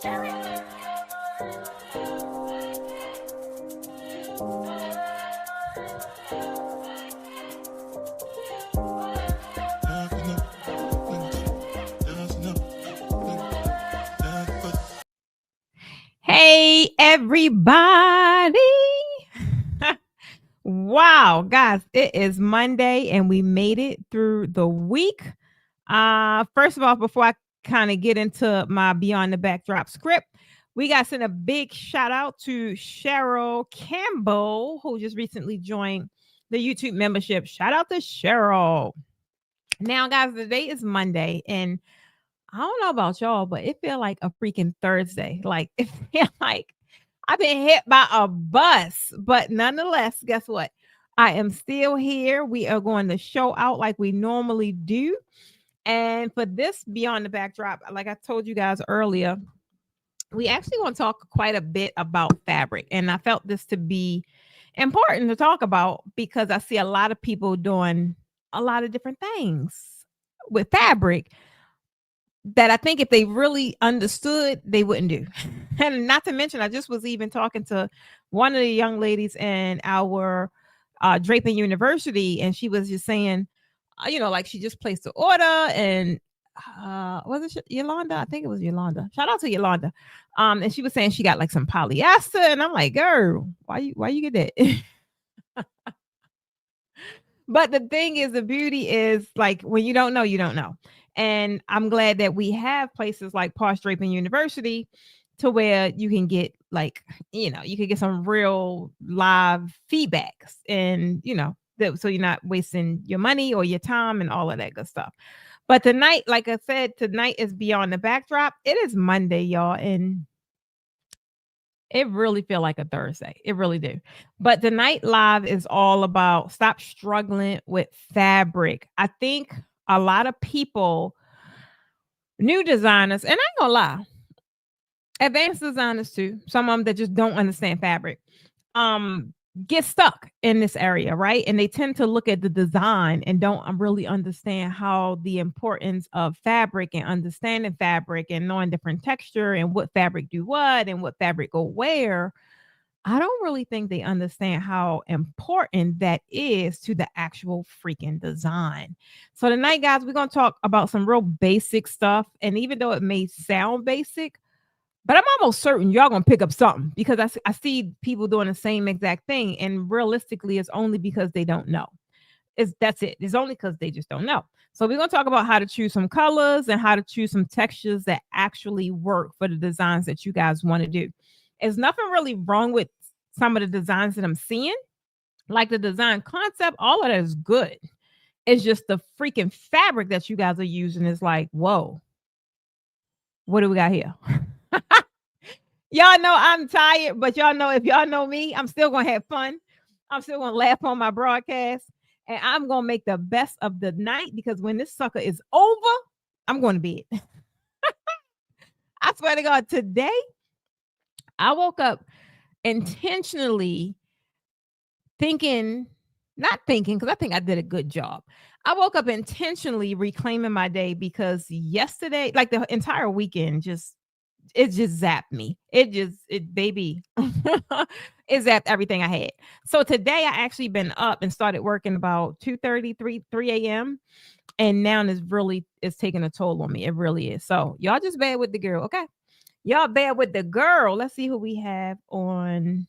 Hey, everybody. Wow, guys, it is Monday and we made it through the week. First of all, before I kind of get into my Beyond the Backdrop script, we got to send a big shout out to Cheryl Campbell, who just recently joined the YouTube membership. Shout out to Cheryl. Now, guys, today is Monday, and I don't know about y'all, but it feel like a freaking Thursday. Like it feel like I've been hit by a bus, but nonetheless, guess what? I am still here. We are going to show out like we normally do. And for this Beyond the Backdrop, like I told you guys earlier, we actually want to talk quite a bit about fabric. And I felt this to be important to talk about because I see a lot of people doing a lot of different things with fabric that I think if they really understood, they wouldn't do. And not to mention, I just was even talking to one of the young ladies in our Draping University, and she was just saying, like she just placed the order, and was it Yolanda? I think it was Yolanda. Shout out to Yolanda. And she was saying she got like some polyester, and I'm like, girl, why you get that? But the thing is, the beauty is like when you don't know, you don't know. And I'm glad that we have places like Posh Draping University to where you can get like, you can get some real live feedbacks and, so you're not wasting your money or your time and all of that good stuff. But tonight, like I said, tonight is Beyond the Backdrop. It is Monday, y'all. And it really feel like a Thursday. It really do. But tonight live is all about stop struggling with fabric. I think a lot of people, new designers, and I ain't gonna lie, advanced designers too, some of them that just don't understand fabric, get stuck in this area, right? And they tend to look at the design and don't really understand how the importance of fabric and understanding fabric and knowing different texture and what fabric do what and what fabric go where. I don't really think they understand how important that is to the actual freaking design. So tonight, guys, we're going to talk about some real basic stuff. And even though it may sound basic, but I'm almost certain y'all going to pick up something because I see people doing the same exact thing. And realistically, it's only because they don't know. That's it. It's only because they just don't know. So we're going to talk about how to choose some colors and how to choose some textures that actually work for the designs that you guys want to do. There's nothing really wrong with some of the designs that I'm seeing. Like the design concept, all of that is good. It's just the freaking fabric that you guys are using is like, whoa, what do we got here? Y'all know I'm tired, but y'all know if y'all know me, I'm still going to have fun. I'm still going to laugh on my broadcast. And I'm going to make the best of the night because when this sucker is over, I'm going to bed. I swear to God, today, I woke up intentionally not thinking, because I think I did a good job. I woke up intentionally reclaiming my day because yesterday, like the entire weekend, it just zapped me. Baby, it zapped everything I had. So today I actually been up and started working about 2:30, 3 a.m. And now it's taking a toll on me. It really is. So y'all just bear with the girl, okay? Y'all bear with the girl. Let's see who we have on.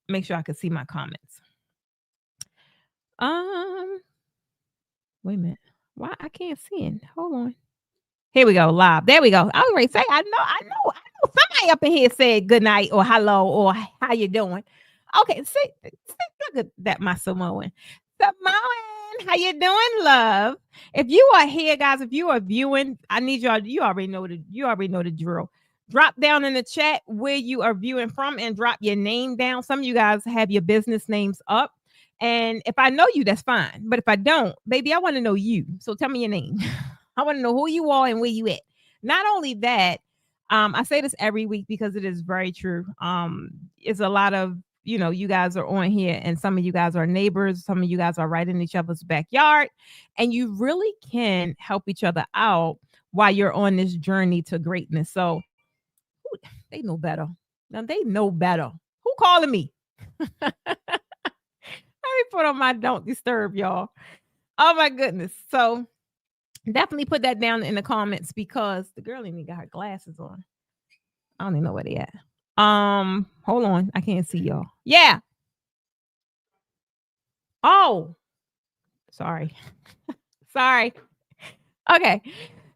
Make sure I can see my comments. Wait a minute. Why I can't see it? Hold on. Here we go. Live. There we go. I was ready to say, I know. Somebody up in here said good night or hello or how you doing. Okay, see look at that, my Samoan. Samoan, how you doing, love? If you are here, guys, if you are viewing, I need y'all. You already know the drill. Drop down in the chat where you are viewing from and drop your name down. Some of you guys have your business names up. And if I know you, that's fine. But if I don't, baby, I want to know you. So tell me your name. I want to know who you are and where you at. Not only that, I say this every week because it is very true. It's a lot of, you guys are on here and some of you guys are neighbors. Some of you guys are right in each other's backyard. And you really can help each other out while you're on this journey to greatness. So They know better. Now they know better. Who calling me? Let me put on my don't disturb, y'all. Oh my goodness. So definitely put that down in the comments because the girl ain't even got her glasses on. I don't even know where they at. Hold on. I can't see y'all. Yeah. Oh, sorry. Sorry. Okay.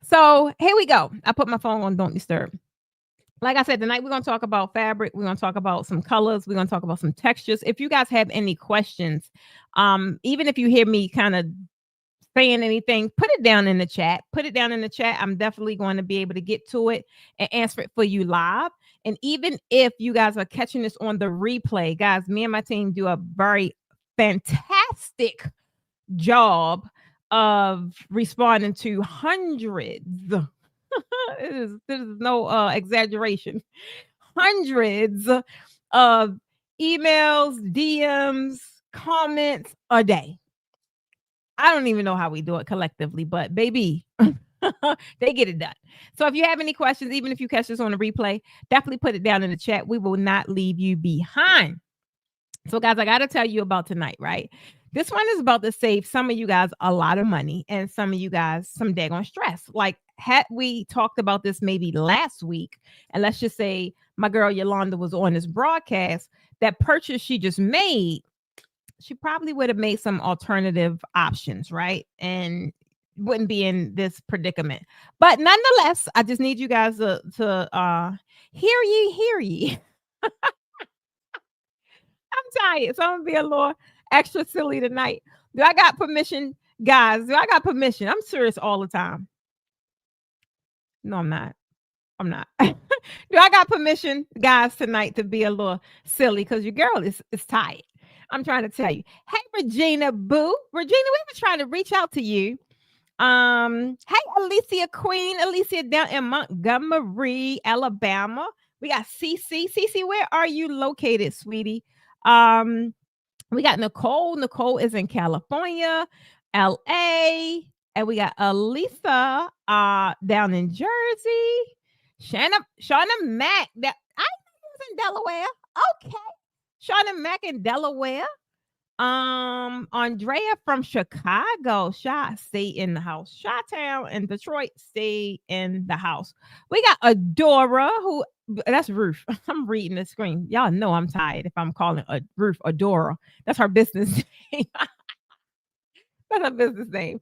So here we go. I put my phone on don't disturb. Like I said, tonight we're going to talk about fabric. We're going to talk about some colors. We're going to talk about some textures. If you guys have any questions, even if you hear me kind of saying anything, put it down in the chat. Put it down in the chat. I'm definitely going to be able to get to it and answer it for you live. And even if you guys are catching this on the replay, guys, me and my team do a very fantastic job of responding to hundreds. This is no exaggeration. Hundreds of emails, DMs, comments a day. I don't even know how we do it collectively, but baby, they get it done. So if you have any questions, even if you catch this on a replay, definitely put it down in the chat. We will not leave you behind. So guys, I got to tell you about tonight, right? This one is about to save some of you guys a lot of money and some of you guys some daggone stress. Like had we talked about this maybe last week, and let's just say my girl Yolanda was on this broadcast, that purchase she just made, she probably would have made some alternative options, right? And wouldn't be in this predicament. But nonetheless, I just need you guys to hear ye. I'm tired, so I'm gonna be a little extra silly tonight. Do I got permission, guys? Do I got permission? I'm serious all the time. No, I'm not. I'm not. Do I got permission, guys, tonight to be a little silly? Because your girl is tired. I'm trying to tell you. Hey, Regina Boo. Regina, we were trying to reach out to you. Hey, Alicia Queen. Alicia down in Montgomery, Alabama. We got CC. CC, where are you located, sweetie? We got Nicole. Nicole is in California, LA. And we got Elisa down in Jersey. Shauna Mack. That I was in Delaware. Okay. Shauna Mack in Delaware. Andrea from Chicago. Stay in the house. Chi-town and Detroit, stay in the house. We got Adora, who that's Ruth. I'm reading the screen. Y'all know I'm tired if I'm calling Ruth Adora. That's her business name. That's her business name.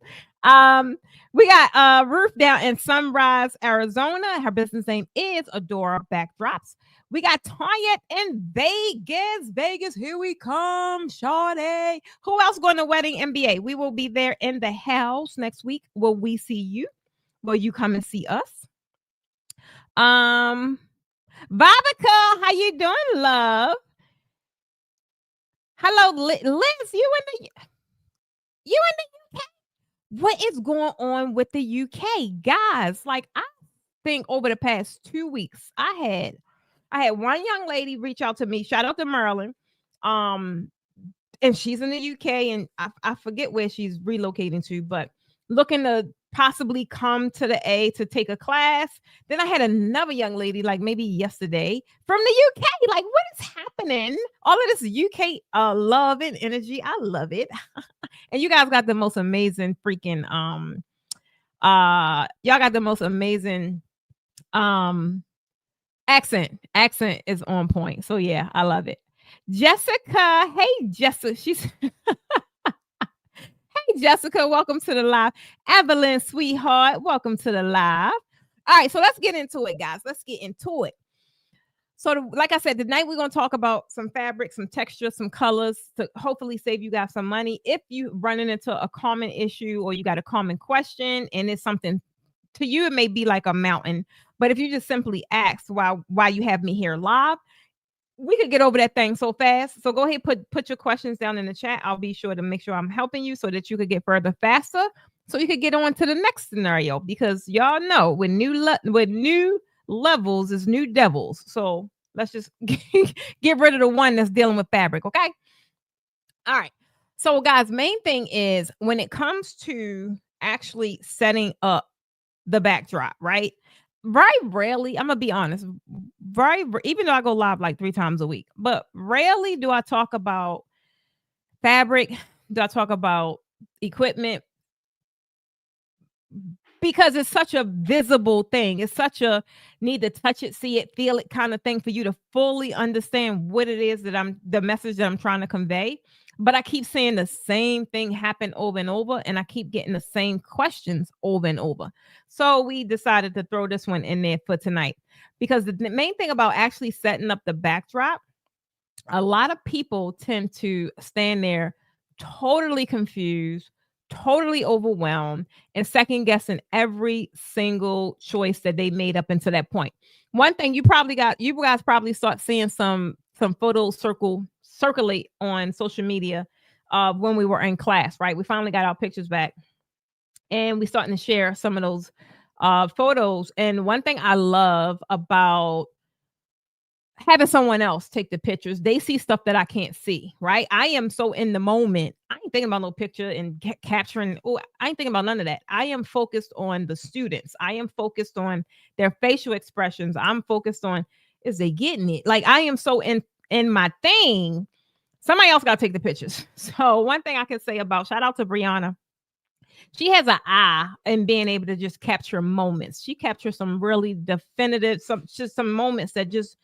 We got Ruth down in Sunrise, Arizona. Her business name is Adora Backdrops. We got Tanya in Vegas. Vegas, here we come, Sade. Who else going to Wedding MBA? We will be there in the house next week. Will we see you? Will you come and see us? Babica, how you doing, love? Hello, Liz. You in the UK? What is going on with the UK, guys? Like I think over the past 2 weeks, I had one young lady reach out to me. Shout out to Maryland. And she's in the UK, and I forget where she's relocating to, but looking to possibly come to the A to take a class. Then I had another young lady, like maybe yesterday, from the UK. Like, what is happening? All of this UK love and energy. I love it. And you guys got the most amazing freaking y'all got the most amazing accent is on point. So yeah, I love it. Jessica, hey Jessica, she's hey Jessica, welcome to the live. Evelyn, sweetheart, welcome to the live. All right, so let's get into it, guys. Let's get into it. So like I said, tonight we're going to talk about some fabric, some texture, some colors to hopefully save you guys some money. If you running into a common issue or you got a common question and it's something to you, it may be like a mountain. But if you just simply ask why you have me here live, we could get over that thing so fast. So go ahead, put your questions down in the chat. I'll be sure to make sure I'm helping you so that you could get further faster, so you could get on to the next scenario. Because y'all know with new levels is new devils. So let's just get rid of the one that's dealing with fabric. Okay. All right. So guys, main thing is when it comes to actually setting up the backdrop, right? very rarely, I'm gonna be honest, even though I go live like 3 times a week, but rarely do I talk about fabric, do I talk about equipment, because it's such a visible thing. It's such a need to touch it, see it, feel it kind of thing for you to fully understand what it is that the message that I'm trying to convey. But I keep seeing the same thing happen over and over, and I keep getting the same questions over and over. So we decided to throw this one in there for tonight, because the main thing about actually setting up the backdrop, a lot of people tend to stand there totally confused, totally overwhelmed, and second guessing every single choice that they made up until that point. One thing you guys probably start seeing some photos circulate on social media when we were in class, right? We finally got our pictures back, and we starting to share some of those photos. And one thing I love about having someone else take the pictures, they see stuff that I can't see, right? I am so in the moment. I ain't thinking about no picture and capturing. Oh, I ain't thinking about none of that. I am focused on the students. I am focused on their facial expressions. I'm focused on, is they getting it? Like, I am so in my thing. Somebody else got to take the pictures. So one thing I can say about, shout out to Brianna. She has an eye in being able to just capture moments. She captures some really definitive, some moments that just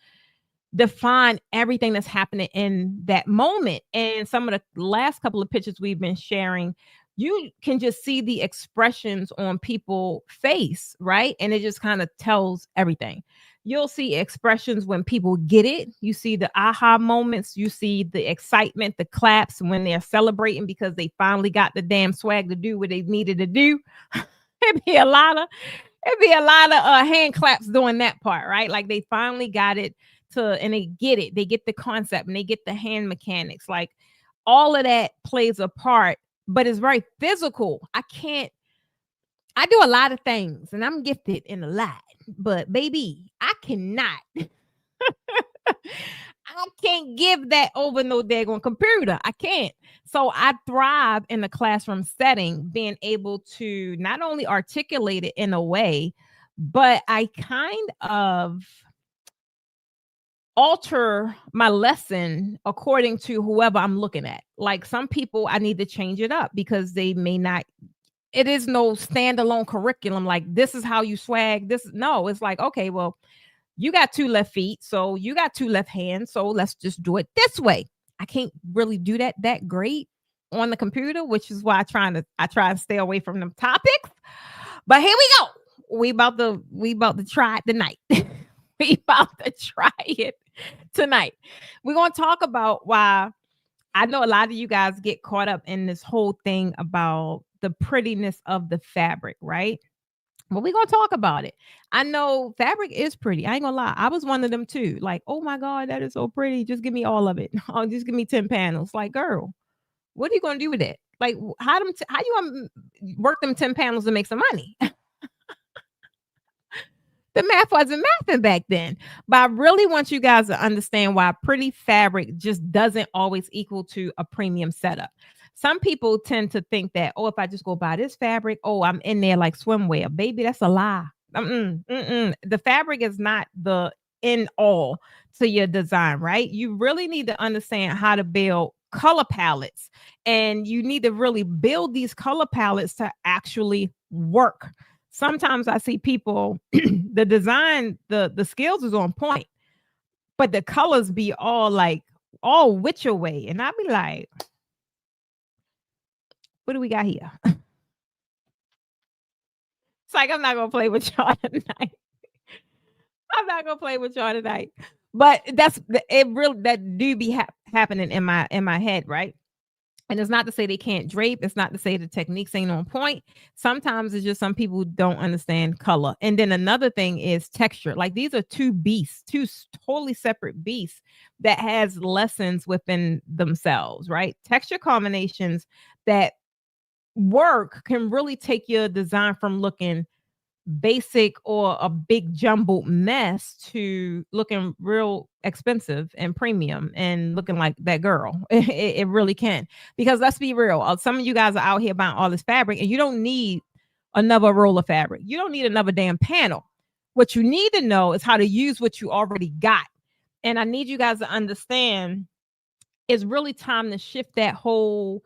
define everything that's happening in that moment. And some of the last couple of pictures we've been sharing, you can just see the expressions on people's face, right? And it just kind of tells everything. You'll see expressions when people get it. You see the aha moments. You see the excitement, the claps when they're celebrating because they finally got the damn swag to do what they needed to do. It'd be a lot of hand claps doing that part, right? Like they finally got it and they get it. They get the concept and they get the hand mechanics. Like all of that plays a part, but it's very physical. I do a lot of things and I'm gifted in a lot, but baby, I cannot. I can't give that over no daggone computer. I can't. So I thrive in the classroom setting, being able to not only articulate it in a way, but I kind of alter my lesson according to whoever I'm looking at. Like some people, I need to change it up because they may not. It is no standalone curriculum. Like this is how you swag. No, it's like, okay, well, you got 2 left feet, so you got 2 left hands, so let's just do it this way. I can't really do that great on the computer, which is why I try and stay away from them topics. But here we go. We about to try it tonight. We about to try it tonight. We're going to talk about why I know a lot of you guys get caught up in this whole thing about the prettiness of the fabric, right? But we're gonna talk about it. I know fabric is pretty. I ain't gonna lie. I was one of them too. Like, oh my God, that is so pretty. Just give me all of it. Oh, just give me 10 panels. Like, girl, what are you gonna do with it? Like, how you gonna work them 10 panels to make some money? The math wasn't mathing back then. But I really want you guys to understand why pretty fabric just doesn't always equal to a premium setup. Some people tend to think that, oh, if I just go buy this fabric, oh, I'm in there like swimwear. Baby, that's a lie. The fabric is not the end all to your design, right? You really need to understand how to build color palettes, and you need to really build these color palettes to actually work. Sometimes I see people, the design, the skills is on point, but the colors be all which away. And I'd be like, what do we got here? It's like, I'm not going to play with y'all tonight. I'm not going to play with y'all tonight. But that do be happening in my head, right? And it's not to say they can't drape. It's not to say the techniques ain't on point. Sometimes it's just some people who don't understand color. And then another thing is texture. Like these are two beasts, two totally separate beasts that has lessons within themselves, right? Texture combinations that work can really take your design from looking basic or a big jumbled mess to looking real expensive and premium and looking like that girl. It really can. Because let's be real, some of you guys are out here buying all this fabric and you don't need another roll of fabric. You don't need another damn panel. What you need to know is how to use what you already got. And I need you guys to understand it's really time to shift that whole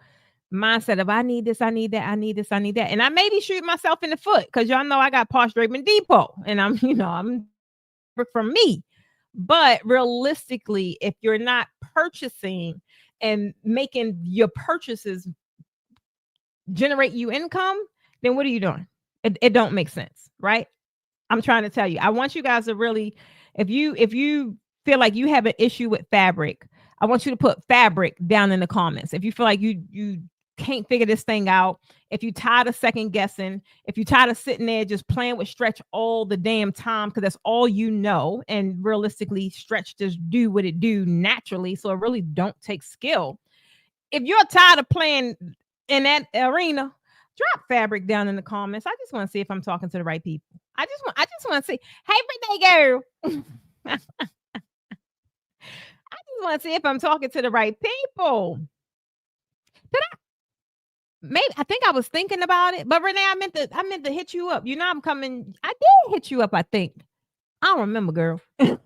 mindset of I need this, I need that, I need this, I need that. And I may be shooting myself in the foot because y'all know I got Posh Draper Depot and I'm from me. But realistically, if you're not purchasing and making your purchases generate you income, then what are you doing? It don't make sense, right? I'm trying to tell you. I want you guys to really, if you feel like you have an issue with fabric, I want you to put fabric down in the comments. If you feel like you can't figure this thing out, if you tired of second guessing, if you tired of sitting there just playing with stretch all the damn time because that's all you know, and realistically, stretch just do what it do naturally, so it really don't take skill. If you're tired of playing in that arena, drop fabric down in the comments. I just want to see if I'm talking to the right people. I just want to see, hey, birthday girl. I just want to see if I'm talking to the right people. Did I? Maybe I think I was thinking about it, but Renee, I meant to hit you up. You know, I'm coming. I did hit you up. I think I don't remember, girl. I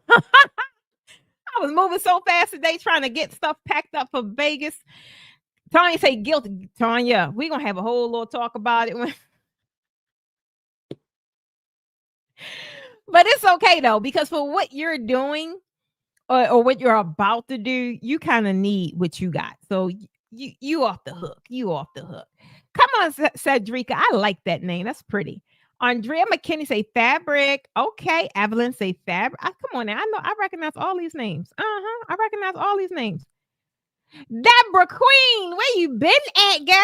was moving so fast today, trying to get stuff packed up for Vegas. Tanya say guilty. Tanya, we gonna have a whole little talk about it. But it's okay though, because for what you're doing or what you're about to do, you kind of need what you got. So you off the hook. You off the hook. Come on, Cedrica. I like that name. That's pretty. Andrea McKinney say fabric. Okay. Evelyn say fabric. Come on now. I know I recognize all these names. I recognize all these names. Deborah Queen, where you been at, girl?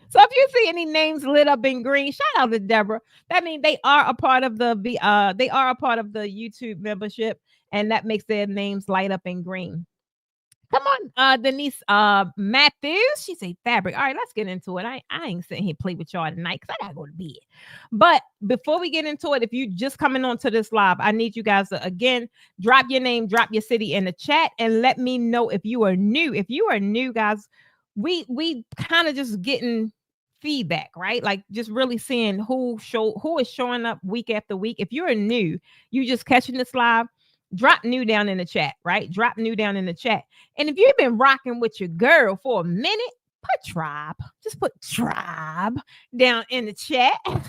So if you see any names lit up in green, shout out to Deborah. That means they are a part of the YouTube membership, and that makes their names light up in green. Come on, Denise Matthews. She say fabric. All right, let's get into it. I ain't sitting here play with y'all tonight because I gotta go to bed. But before we get into it, if you just coming on to this live, I need you guys to again drop your name, drop your city in the chat, and let me know if you are new. If you are new, guys, we kind of just getting feedback, right? Like just really seeing who is showing up week after week. If you're new, you just catching this live, drop new down in the chat, right? Drop new down in the chat. And if you've been rocking with your girl for a minute, put tribe. Just put tribe down in the chat. Look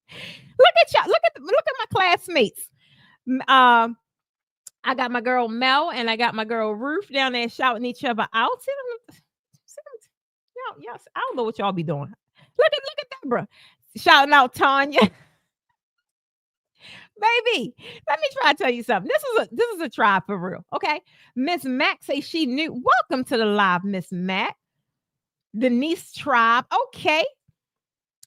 at y'all. Look at my classmates. I got my girl Mel and I got my girl Ruth down there shouting each other out. See them, y'all, I don't know what y'all be doing. Look at Deborah shouting out Tanya. Baby, let me try to tell you something. This is a tribe for real. Okay. Miss Mac say she knew. Welcome to the live, Miss Mac. Denise tribe. Okay.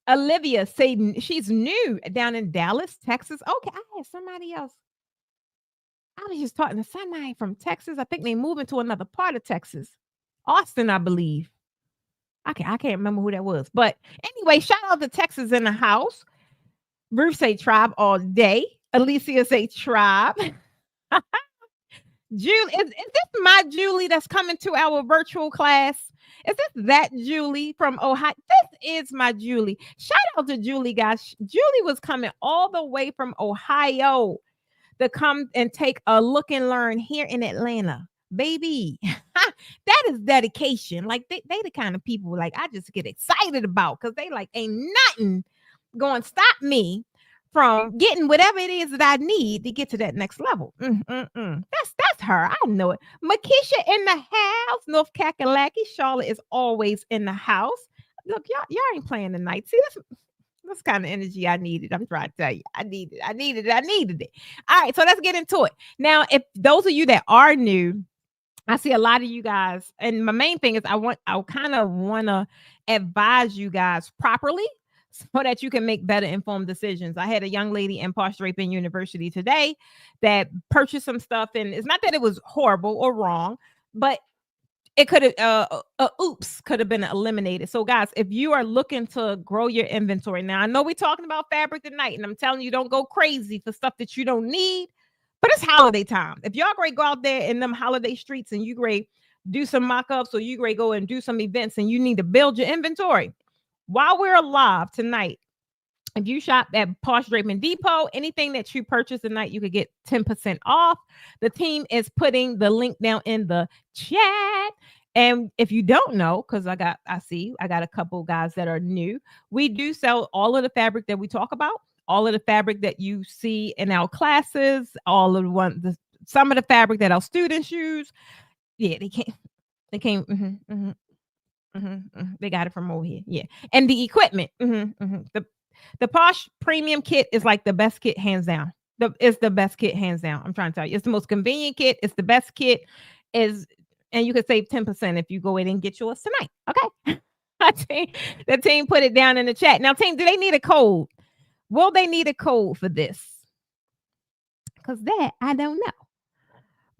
Olivia say she's new down in Dallas, Texas. Okay. I had somebody else. I was just talking to somebody from Texas. I think they moving to another part of Texas. Austin, I believe. I can't remember who that was. But anyway, shout out to Texas in the house. Ruth say tribe all day. Alicia say tribe. Julie, is this my Julie that's coming to our virtual class? Is this that Julie from Ohio? This is my Julie. Shout out to Julie, guys. Julie was coming all the way from Ohio to come and take a look and learn here in Atlanta. Baby, that is dedication. Like they the kind of people like I just get excited about because they like ain't nothing going to stop me from getting whatever it is that I need to get to that next level. That's her. I know it. Makisha in the house. North Kakalaki. Charlotte is always in the house. Look, y'all ain't playing tonight. See, that's kind of energy I needed. I'm trying to tell you. I needed it. All right, so let's get into it. Now, if those of you that are new, I see a lot of you guys, and my main thing is I kind of want to advise you guys properly so that you can make better informed decisions. I had a young lady in Posh Draping University today that purchased some stuff, and it's not that it was horrible or wrong, but it could have oops could have been eliminated. So guys, if you are looking to grow your inventory, now I know we're talking about fabric tonight, and I'm telling you, don't go crazy for stuff that you don't need. But it's holiday time. If y'all great go out there in them holiday streets and you great do some mock-ups or you great go and do some events and you need to build your inventory, while we're alive tonight, if you shop at Posh Draping Depot, anything that you purchase tonight, you could get 10% off. The team is putting the link down in the chat. And if you don't know, because I got a couple guys that are new, we do sell all of the fabric that we talk about, all of the fabric that you see in our classes, all of some of the fabric that our students use. Yeah, they came. They got it from over here. Yeah. And the equipment. The Posh Premium kit is like the best kit, hands down. It's the best kit, hands down. I'm trying to tell you. It's the most convenient kit. It's the best kit. And you could save 10% if you go in and get yours tonight. Okay. The team put it down in the chat. Now, team, do they need a code? Will they need a code for this? Because that I don't know.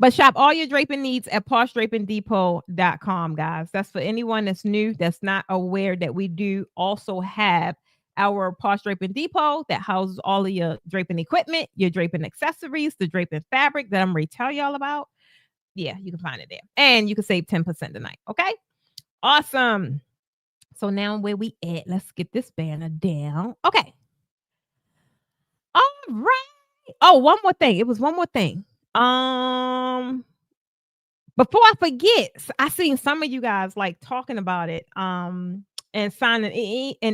But shop all your draping needs at poshdrapingdepot.com, guys. That's for anyone that's new, that's not aware that we do also have our Posh Draping Depot that houses all of your draping equipment, your draping accessories, the draping fabric that I'm going to tell y'all about. Yeah, you can find it there. And you can save 10% tonight. Okay? Awesome. So now where we at? Let's get this banner down. Okay. All right. Oh, one more thing. It was one more thing. Before I forget, I seen some of you guys like talking about it, and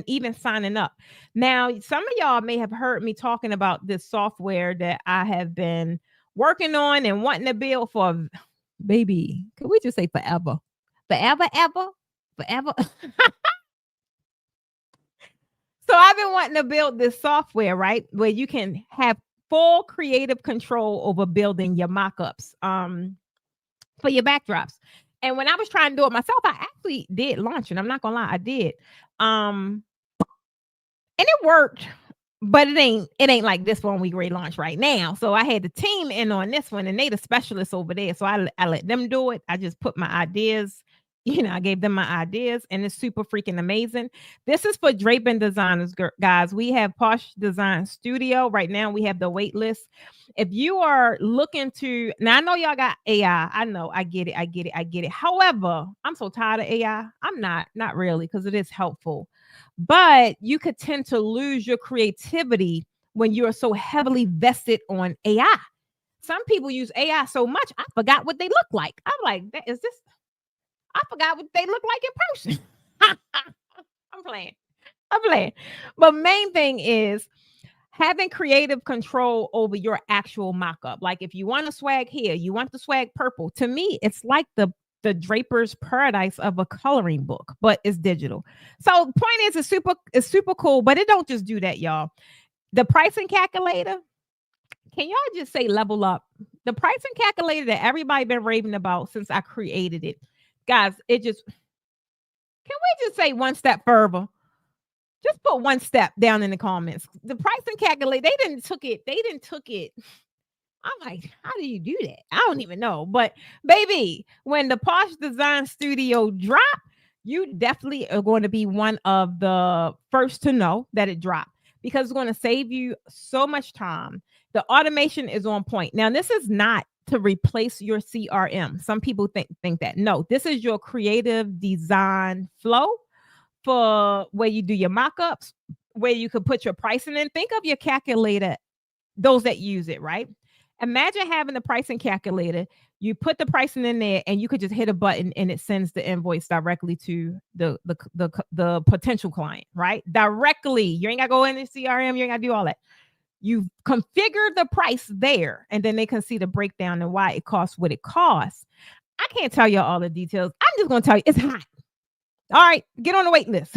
even signing up. Now, some of y'all may have heard me talking about this software that I have been working on and wanting to build for, baby, could we just say forever? Forever. So I've been wanting to build this software, right? Where you can have full creative control over building your mock-ups for your backdrops. And when I was trying to do it myself, I actually did launch it. I'm not gonna lie, I did. And it worked, but it ain't like this one we relaunch right now. So I had the team in on this one, and they the specialists over there. So I let them do it. I just put my ideas, I gave them my ideas, and it's super freaking amazing. This is for draping designers, guys. We have Posh Design Studio. Right now, we have the wait list. If you are looking to, now I know y'all got AI. I know, I get it. However, I'm so tired of AI. I'm not really, because it is helpful. But you could tend to lose your creativity when you are so heavily vested on AI. Some people use AI so much, I forgot what they look like. I'm like, I forgot what they look like in person. I'm playing. But main thing is having creative control over your actual mock-up. Like if you want a swag here, you want the swag purple. To me, it's like the draper's paradise of a coloring book, but it's digital. So the point is, it's super cool, but it don't just do that, y'all. The pricing calculator, can y'all just say level up? The pricing calculator that everybody been raving about since I created it. Guys, can we just say one step further? Just put one step down in the comments. The pricing calculator, they didn't took it. I'm like, how do you do that? I don't even know. But baby, when the Posh Design Studio drop, you definitely are going to be one of the first to know that it dropped, because it's going to save you so much time. The automation is on point. Now, this is not to replace your CRM. Some people think that. No, this is your creative design flow for where you do your mock-ups, where you could put your pricing in. Think of your calculator, those that use it, right? Imagine having the pricing calculator. You put the pricing in there, and you could just hit a button, and it sends the invoice directly to the potential client, right? Directly. You ain't got to go in the CRM. You ain't got to do all that. You configure the price there, and then they can see the breakdown and why it costs what it costs. I can't tell you all the details. I'm just going to tell you it's hot. All right, get on the wait list.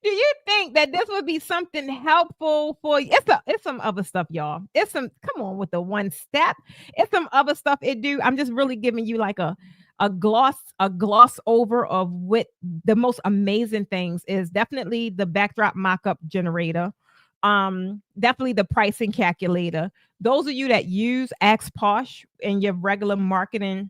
Do you think that this would be something helpful for you? It's some other stuff, y'all. Come on with the one step. It's some other stuff it do. I'm just really giving you like a gloss over of what the most amazing things is. Definitely the backdrop mock-up generator. Definitely the pricing calculator. Those of you that use Ask Posh in your regular marketing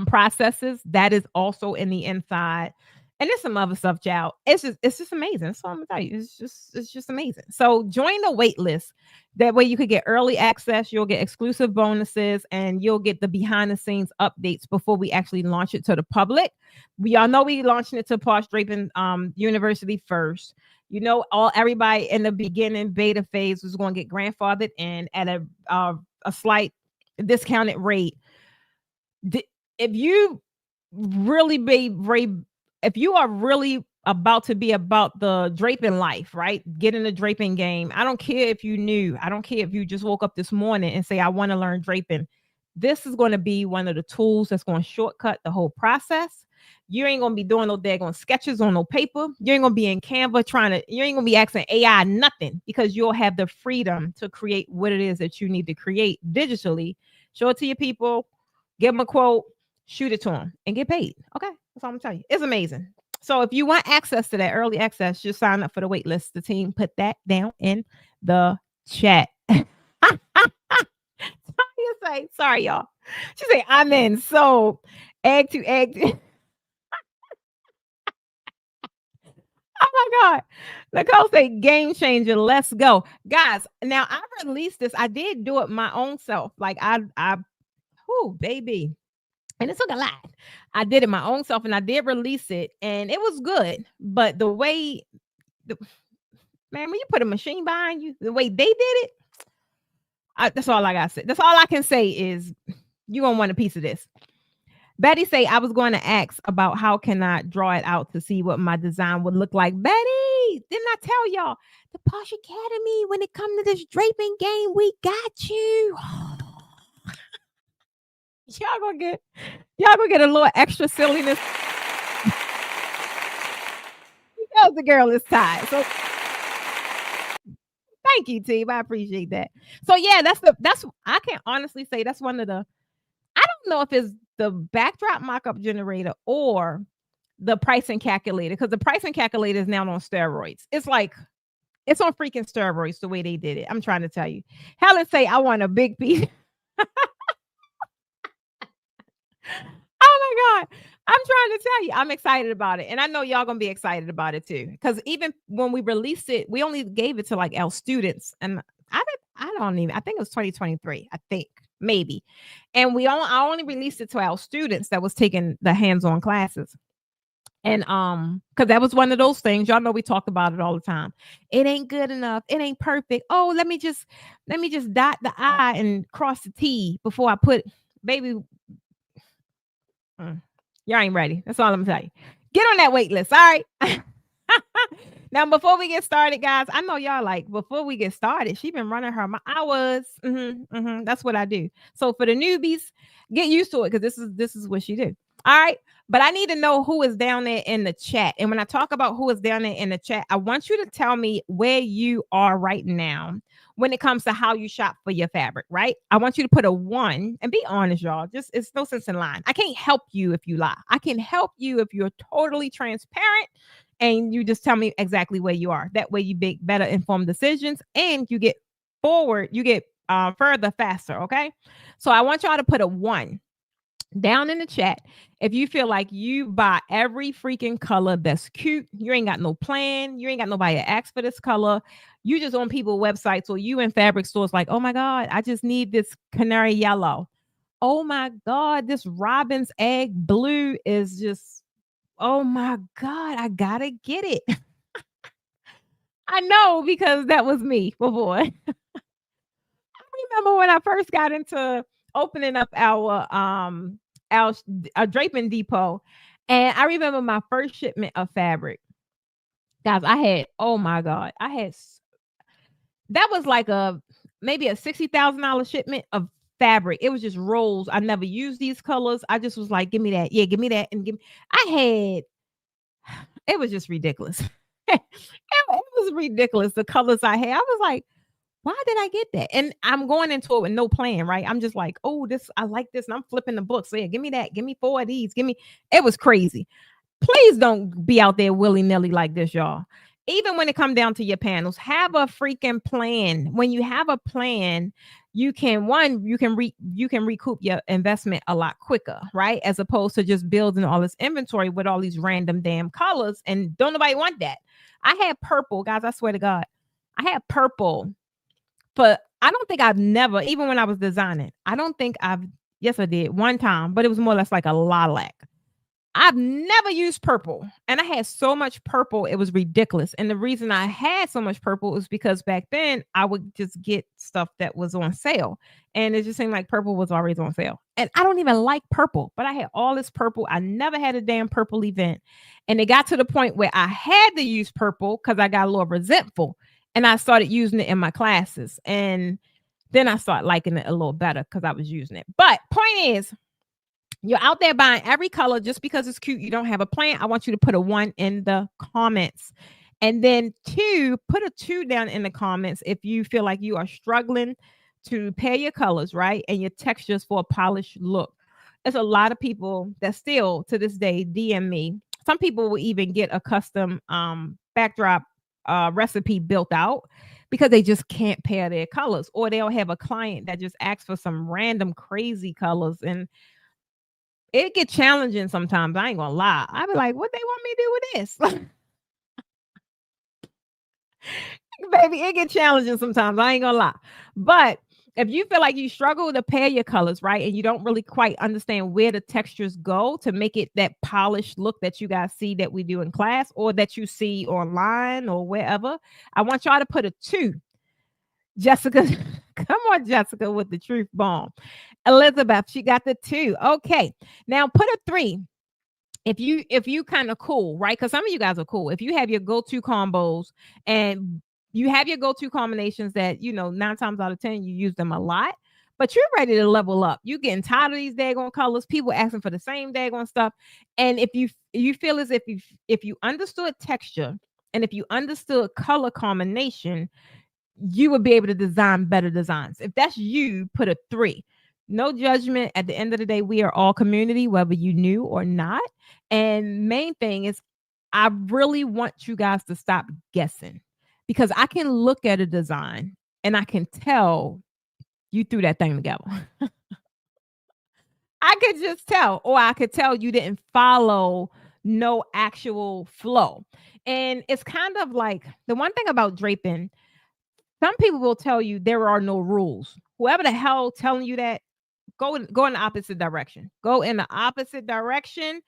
processes, that is also in the inside. And there's some other stuff, child. It's just amazing. That's all I'm gonna tell you. It's just amazing. So join the wait list. That way you could get early access, you'll get exclusive bonuses, and you'll get the behind the scenes updates before we actually launch it to the public. We all know we launching it to Posh Draping University first. You know, all everybody in the beginning beta phase was going to get grandfathered in at a slight discounted rate. If you really if you are really about to be about the draping life, right? Get in the draping game. I don't care if you knew. I don't care if you just woke up this morning and say, I want to learn draping. This is going to be one of the tools that's going to shortcut the whole process. You ain't going to be doing no daggone sketches on no paper. You ain't going to be in Canva you ain't going to be asking AI nothing, because you'll have the freedom to create what it is that you need to create digitally. Show it to your people, give them a quote, shoot it to them, and get paid. Okay. That's all I'm telling you. It's amazing. So if you want access to that early access, just sign up for the wait list. The team put that down in the chat. You say, sorry, y'all. She say, I'm in. So egg to egg. Oh my God. Nicole say, game changer. Let's go. Guys, now I released this. I did do it my own self. Like baby. And it took a lot. I did it my own self, and I did release it, and it was good. But man, when you put a machine behind you, the way they did it, that's all I got to say. That's all I can say is you gonna want a piece of this. Betty say, I was going to ask about how can I draw it out to see what my design would look like. Betty, didn't I tell y'all the Posh Academy, when it comes to this draping game, we got you. Y'all gonna get a little extra silliness because the girl is tired. So thank you, team. I appreciate that. So yeah, that's I can honestly say that's one of the, I don't know if it's the backdrop mockup generator or the pricing calculator, because the pricing calculator is now on steroids. It's like it's on freaking steroids the way they did it. I'm trying to tell you. Helen say, I want a big piece. Oh my God. I'm trying to tell you, I'm excited about it. And I know y'all gonna be excited about it too. Because even when we released it, we only gave it to like our students. And I think it was 2023, I think, maybe. And I only released it to our students that was taking the hands-on classes. And because that was one of those things, y'all know we talk about it all the time. It ain't good enough. It ain't perfect. Oh, let me just dot the I and cross the T before I put, baby. Y'all ain't ready. That's all I'm gonna tell you. Get on that wait list. All right. Now, before we get started, guys, I know y'all like, before we get started, she been running her hours. That's what I do. So for the newbies, get used to it, because this is what she do. All right. But I need to know who is down there in the chat. And when I talk about who is down there in the chat, I want you to tell me where you are right now when it comes to how you shop for your fabric, right? I want you to put a 1 and be honest, y'all. It's no sense in lying. I can't help you if you lie. I can help you if you're totally transparent and you just tell me exactly where you are. That way you make better informed decisions and you get further faster, okay? So I want y'all to put a 1 down in the chat if you feel like you buy every freaking color that's cute. You ain't got no plan. You ain't got nobody to ask for this color. You just on people's websites or you in fabric stores like, oh my God, I just need this canary yellow. Oh my God, this robin's egg blue is just, oh my God, I gotta get it. I know, because that was me before. I remember when I first got into opening up our draping depot, and I remember my first shipment of fabric. Guys, oh my God, that was like maybe a $60,000 shipment of fabric. It was just rolls. I never used these colors. I just was like, give me that. Yeah, give me that. And it was just ridiculous. It was ridiculous. The colors I had. I was like, why did I get that? And I'm going into it with no plan, right? I'm just like, oh, I like this. And I'm flipping the books. So yeah, give me that. Give me 4 of these. It was crazy. Please don't be out there willy-nilly like this, y'all. even when it comes down to your panels, have a freaking plan. When you have a plan, you can recoup your investment a lot quicker, right? As opposed to just building all this inventory with all these random damn colors, and don't nobody want that. I had purple, guys, I swear to God. I had purple, but I don't think I've never, even when I was designing, I don't think I've, yes, I did one time, but it was more or less like a lilac. I've never used purple, and I had so much purple, it was ridiculous. And the reason I had so much purple was because back then I would just get stuff that was on sale, and it just seemed like purple was always on sale. And I don't even like purple, but I had all this purple. I never had a damn purple event. And it got to the point where I had to use purple because I got a little resentful, and I started using it in my classes. And then I started liking it a little better because I was using it. But point is, you're out there buying every color just because it's cute. You don't have a plan. I want you to put a 1 in the comments. And then 2, put a 2 down in the comments if you feel like you are struggling to pair your colors, right? And your textures for a polished look. There's a lot of people that still to this day DM me. Some people will even get a custom backdrop recipe built out because they just can't pair their colors. Or they'll have a client that just asks for some random crazy colors, and it get challenging sometimes. I ain't gonna lie. I be like, what they want me to do with this? Baby, it get challenging sometimes. I ain't gonna lie. But if you feel like you struggle to pair your colors, right, and you don't really quite understand where the textures go to make it that polished look that you guys see that we do in class or that you see online or wherever, I want y'all to put a 2. Jessica, come on, Jessica, with the truth bomb. Elizabeth, she got the 2. Okay. Now put a 3. If you kind of cool, right? Because some of you guys are cool. If you have your go-to combos and you have your go-to combinations that, 9 times out of 10, you use them a lot, but you're ready to level up. You getting tired of these daggone colors, people asking for the same daggone stuff. And if you feel as if you understood texture and if you understood color combination, you would be able to design better designs. If that's you, put a 3. No judgment. At the end of the day, we are all community, whether you knew or not. And main thing is, I really want you guys to stop guessing, because I can look at a design and I can tell you threw that thing together. I could just tell, or I could tell you didn't follow no actual flow. And it's kind of like the one thing about draping, some people will tell you there are no rules. Whoever the hell telling you that, go in the opposite direction. Go in the opposite direction,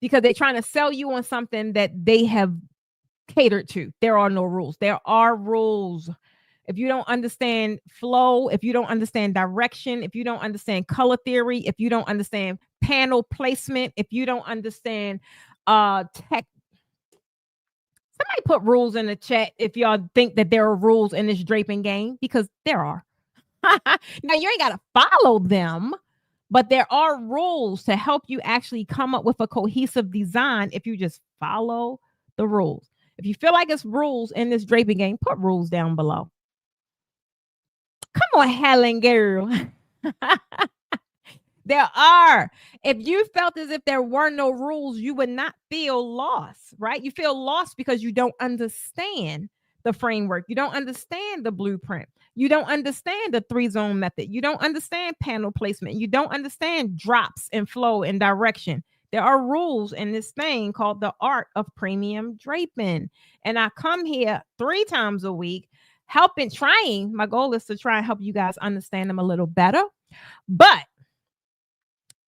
because they're trying to sell you on something that they have catered to. There are no rules. There are rules. If you don't understand flow, if you don't understand direction, if you don't understand color theory, if you don't understand panel placement, if you don't understand tech. Somebody put rules in the chat if y'all think that there are rules in this draping game, because there are. Now, you ain't got to follow them, but there are rules to help you actually come up with a cohesive design if you just follow the rules. If you feel like it's rules in this draping game, put rules down below. Come on, Helen girl. There are. If you felt as if there were no rules, you would not feel lost, right? You feel lost because you don't understand the framework. You don't understand the blueprint. You don't understand the 3-zone method. You don't understand panel placement. You don't understand drops and flow and direction. There are rules in this thing called the art of premium draping. And I come here 3 times a week, trying. My goal is to try and help you guys understand them a little better. But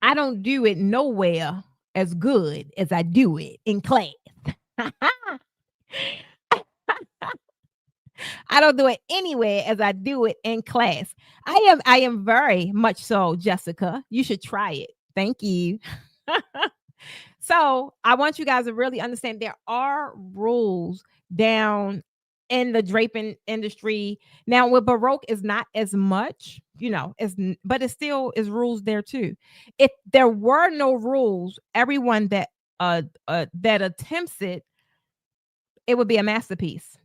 I don't do it nowhere as good as I do it in class. I don't do it anywhere as I do it in class. I am very much so, Jessica. You should try it. Thank you. So I want you guys to really understand there are rules down in the draping industry. Now, with Baroque is not as much, but it still is rules there too. If there were no rules, everyone that attempts it, it would be a masterpiece.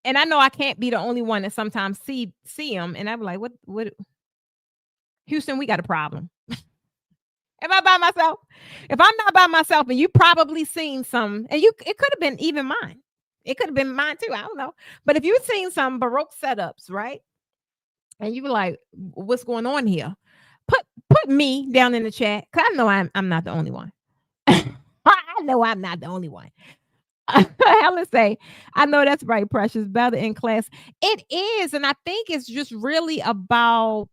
And I know I can't be the only one that sometimes see them, and I'm like, what? Houston, we got a problem. Am I by myself? If I'm not by myself, and you probably seen some, and it could have been even mine. It could have been mine too. I don't know. But if you've seen some Baroque setups, right? And you were like, what's going on here? Put me down in the chat. Cause I know I'm not the only one. I know I'm not the only one. Helen say, I know that's right, Precious. Better in class. It is. And I think it's just really about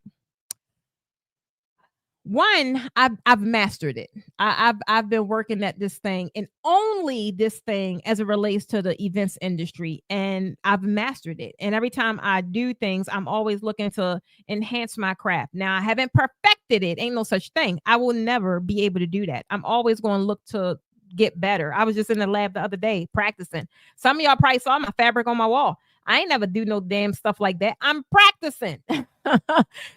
one, I've mastered it. I've been working at this thing and only this thing as it relates to the events industry, and I've mastered it. And every time I do things, I'm always looking to enhance my craft. Now I haven't perfected it. Ain't no such thing. I will never be able to do that. I'm always going to look to get better. I was just in the lab the other day practicing. Some of y'all probably saw my fabric on my wall. I ain't never do no damn stuff like that. I'm practicing.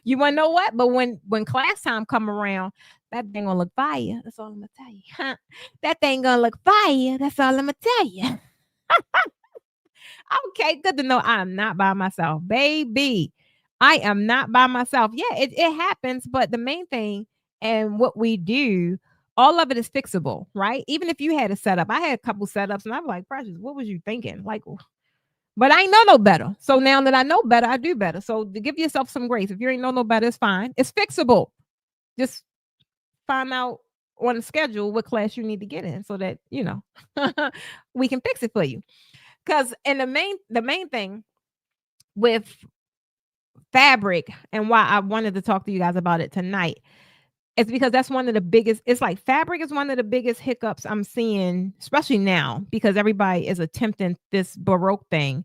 You want to know what? But when class time come around, that thing gonna look fire. That's all I'm gonna tell you. That thing gonna look fire. That's all I'm gonna tell you. Okay, good to know I am not by myself, baby. I am not by myself. Yeah, it happens, but the main thing and what we do, all of it is fixable, right? Even if you had a setup, I had a couple setups, and I'm like, Precious, what was you thinking? Like, but I ain't know no better. So now that I know better, I do better. So to give yourself some grace. If you ain't know no better, it's fine. It's fixable. Just find out on the schedule what class you need to get in so that, we can fix it for you. Because and the main thing with fabric and why I wanted to talk to you guys about it tonight is because that's one of the biggest, it's like fabric is one of the biggest hiccups I'm seeing, especially now, because everybody is attempting this Baroque thing.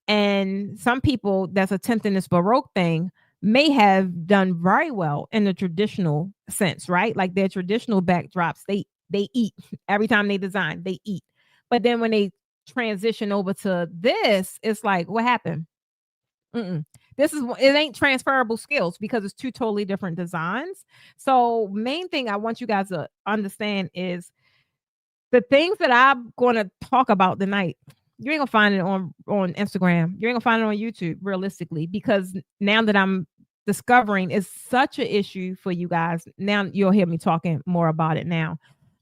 And some people that's attempting this Baroque thing may have done very well in the traditional sense, right? Like their traditional backdrops, they eat every time they design, they eat. But then when they transition over to this, it's like, what happened? It ain't transferable skills because it's two totally different designs. So main thing I want you guys to understand is the things that I'm going to talk about tonight. You ain't gonna find it on Instagram. You ain't gonna find it on YouTube realistically, because now that I'm discovering it's such an issue for you guys. Now you'll hear me talking more about it now.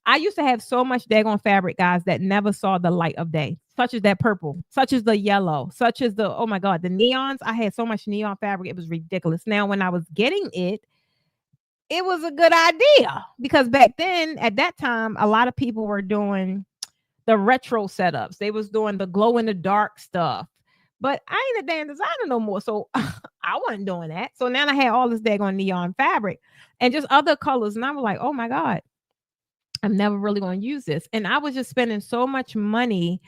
I used to have so much daggone fabric, guys, that never saw the light of day, such as that purple, such as the yellow, such as the, oh my God, the neons. I had so much neon fabric. It was ridiculous. Now, when I was getting it, it was a good idea because back then, at that time, a lot of people were doing the retro setups. They was doing the glow in the dark stuff. But I ain't a damn designer no more. So I wasn't doing that. So now I had all this daggone neon fabric and just other colors. And I was like, oh my God, I'm never really going to use this. And I was just spending so much money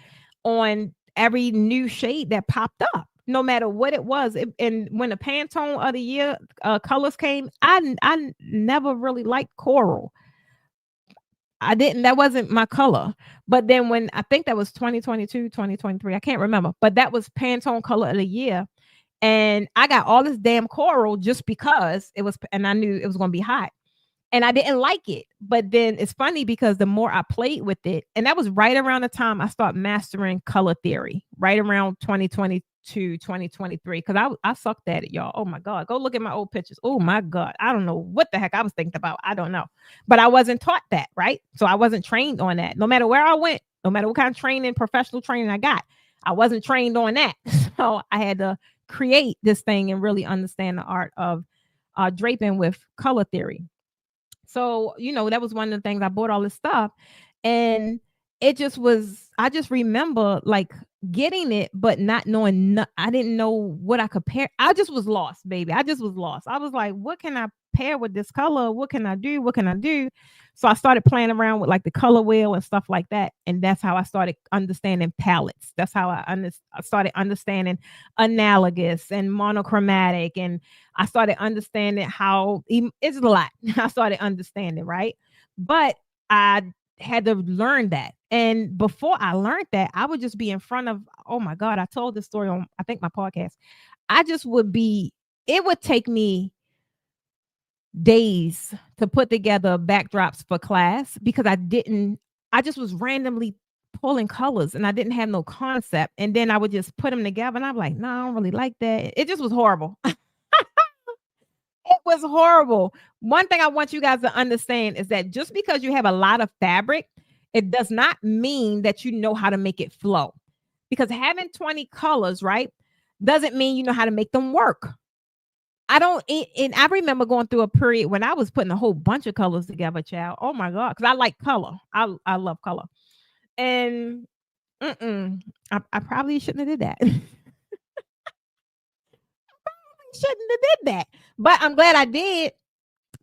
on every new shade that popped up, no matter what it was. And when the Pantone of the year colors came, I never really liked coral. That wasn't my color. But then when I think that was 2022, 2023, I can't remember, but that was Pantone color of the year. And I got all this damn coral just because it was, and I knew it was going to be hot. And I didn't like it. But then it's funny because the more I played with it, and that was right around the time I started mastering color theory, right around 2022, 2023. Because I sucked at it, y'all. Oh my God. Go look at my old pictures. Oh my God. I don't know what the heck I was thinking about. I don't know. But I wasn't taught that, right? So I wasn't trained on that. No matter where I went, no matter what kind of training, professional training I got, I wasn't trained on that. So I had to create this thing and really understand the art of draping with color theory. So, that was one of the things. I bought all this stuff and it just was, I just remember like getting it, but not knowing, I didn't know what I could pair. I just was lost, baby. I just was lost. I was like, what can I pair with this color? What can I do? What can I do? So I started playing around with like the color wheel and stuff like that. And that's how I started understanding palettes. That's how I started understanding analogous and monochromatic. And I started understanding how it's a lot. I started understanding, right? But I had to learn that. And before I learned that, I would just be in front of, oh my God, I told this story on, I think, my podcast. It would take me days to put together backdrops for class because I just was randomly pulling colors and I didn't have no concept. And then I would just put them together and I'm like, no, I don't really like that. It just was horrible. It was horrible. One thing I want you guys to understand is that just because you have a lot of fabric, it does not mean that you know how to make it flow. because having 20 colors, right, doesn't mean you know how to make them work. I don't, and I remember going through a period when I was putting a whole bunch of colors together, child. Oh my God, because I like color. I love color, and I probably shouldn't have did that. Shouldn't have did that, but I'm glad I did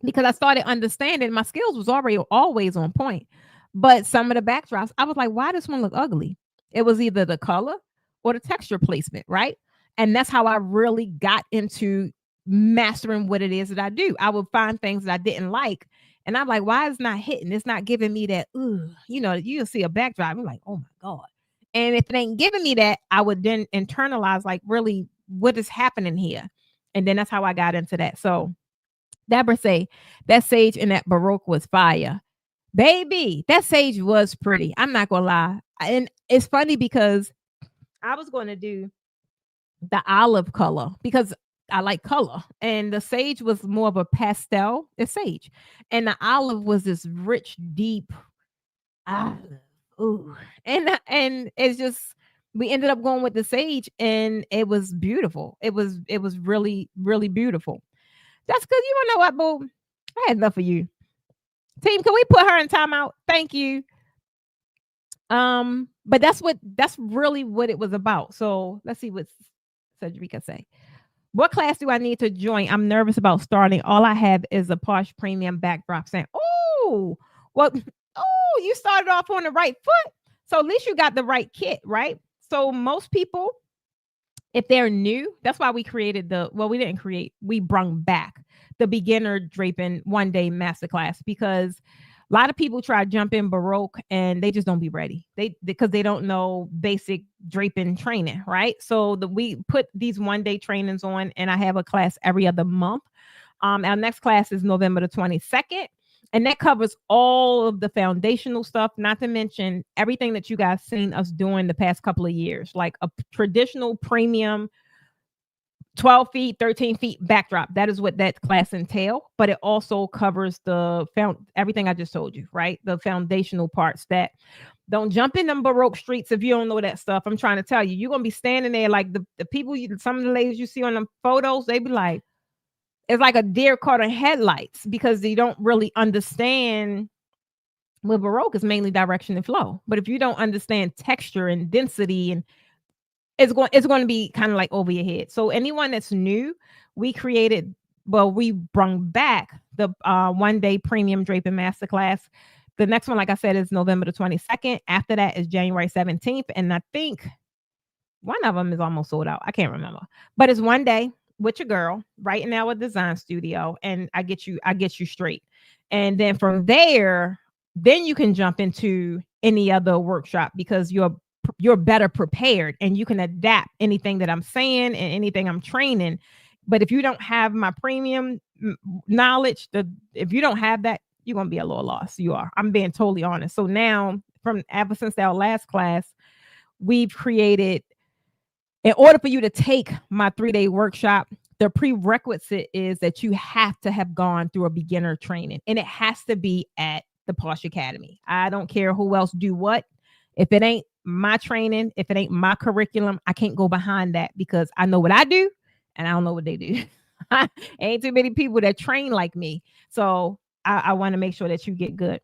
because I started understanding my skills was already always on point. But some of the backdrops, I was like, why does one look ugly? It was either the color or the texture placement, right? And that's how I really got into mastering what it is that I do. I would find things that I didn't like. And I'm like, why is it not hitting? It's not giving me that, ooh, you'll see a backdrop. I'm like, oh my God. And if it ain't giving me that, I would then internalize like really what is happening here. And then that's how I got into that. So Deborah say that sage in that Baroque was fire. Baby, that sage was pretty. I'm not gonna lie. And it's funny because I was gonna do the olive color because I like color. And the sage was more of a pastel, it's sage. And the olive was this rich, deep olive. Ooh. And it's just we ended up going with the sage and it was beautiful. It was really, really beautiful. That's because you don't know what, boo. I had enough of you. Team, can we put her in timeout? Thank you. But that's really what it was about. So let's see what Cedrica say. What class do I need to join? I'm nervous about starting. All I have is a Posh Premium backdrop saying, oh, well, oh, you started off on the right foot. So at least you got the right kit, right? So most people, if they're new, that's why we created we didn't create, we brung back the beginner draping 1-day masterclass because a lot of people try to jump in Baroque and they just don't be ready. Because they don't know basic draping training, right? So we put these 1-day trainings on, and I have a class every other month. Our next class is November the 22nd, and that covers all of the foundational stuff, not to mention everything that you guys seen us doing the past couple of years, like a traditional premium 12 feet, 13 feet backdrop. That is what that class entail, but it also covers everything I just told you, right? The foundational parts that don't jump in them Baroque streets if you don't know that stuff. I'm trying to tell you, you're going to be standing there like the people, some of the ladies you see on the photos, they be like, it's like a deer caught in headlights because they don't really understand. With Baroque is mainly direction and flow. But if you don't understand texture and density and it's going to be kind of like over your head. So anyone that's new, we brung back the 1-day premium draping masterclass. The next one, like I said, is November the 22nd. After that is January 17th. And I think one of them is almost sold out. I can't remember, but it's 1 day with your girl right in our design studio. And I get you straight. And then from there, then you can jump into any other workshop because you're better prepared and you can adapt anything that I'm saying and anything I'm training. But if you don't have my premium knowledge, if you don't have that, you're going to be a little lost. You are. I'm being totally honest. So now ever since our last class, we've created, in order for you to take my 3-day workshop, the prerequisite is that you have to have gone through a beginner training, and it has to be at the Posh Academy. I don't care who else do what. If it ain't my training, if it ain't my curriculum, I can't go behind that because I know what I do and I don't know what they do. Ain't too many people that train like me. So I want to make sure that you get good.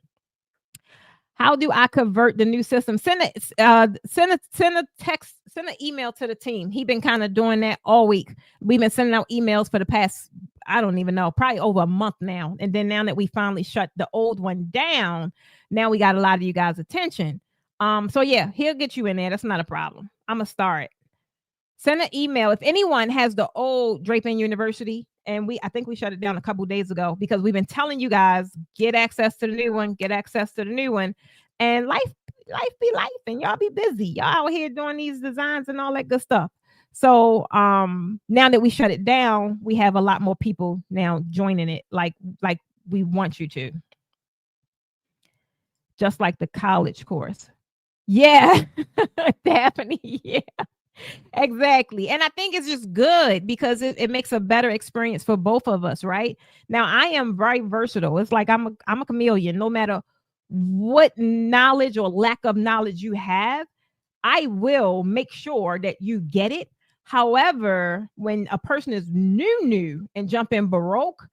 How do I convert the new system? Send a text, send an email to the team. He been kind of doing that all week. We've been sending out emails for the past, I don't even know, probably over a month now. And then now that we finally shut the old one down, now we got a lot of you guys' attention. So yeah, he'll get you in there. That's not a problem. I'm gonna start. Send an email if anyone has the old Draping University, and I think we shut it down a couple days ago because we've been telling you guys get access to the new one, and life be life, and y'all be busy. Y'all out here doing these designs and all that good stuff. So now that we shut it down, we have a lot more people now joining it, like we want you to, just like the college course. Yeah, Daphne. Yeah, exactly. And I think it's just good because it makes a better experience for both of us, right? Now, I am very versatile. It's like I'm a chameleon. No matter what knowledge or lack of knowledge you have, I will make sure that you get it. However, when a person is new and jump in Baroque,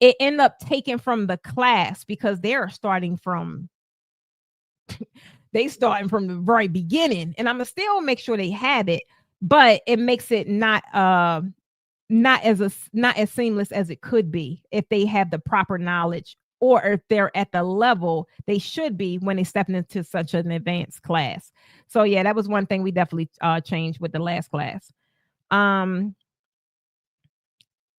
it end up taken from the class because they're starting from the very beginning, and I'm gonna still make sure they have it, but it makes it not as seamless as it could be if they have the proper knowledge, or if they're at the level they should be when they step into such an advanced class. So yeah, that was one thing we definitely changed with the last class. Um,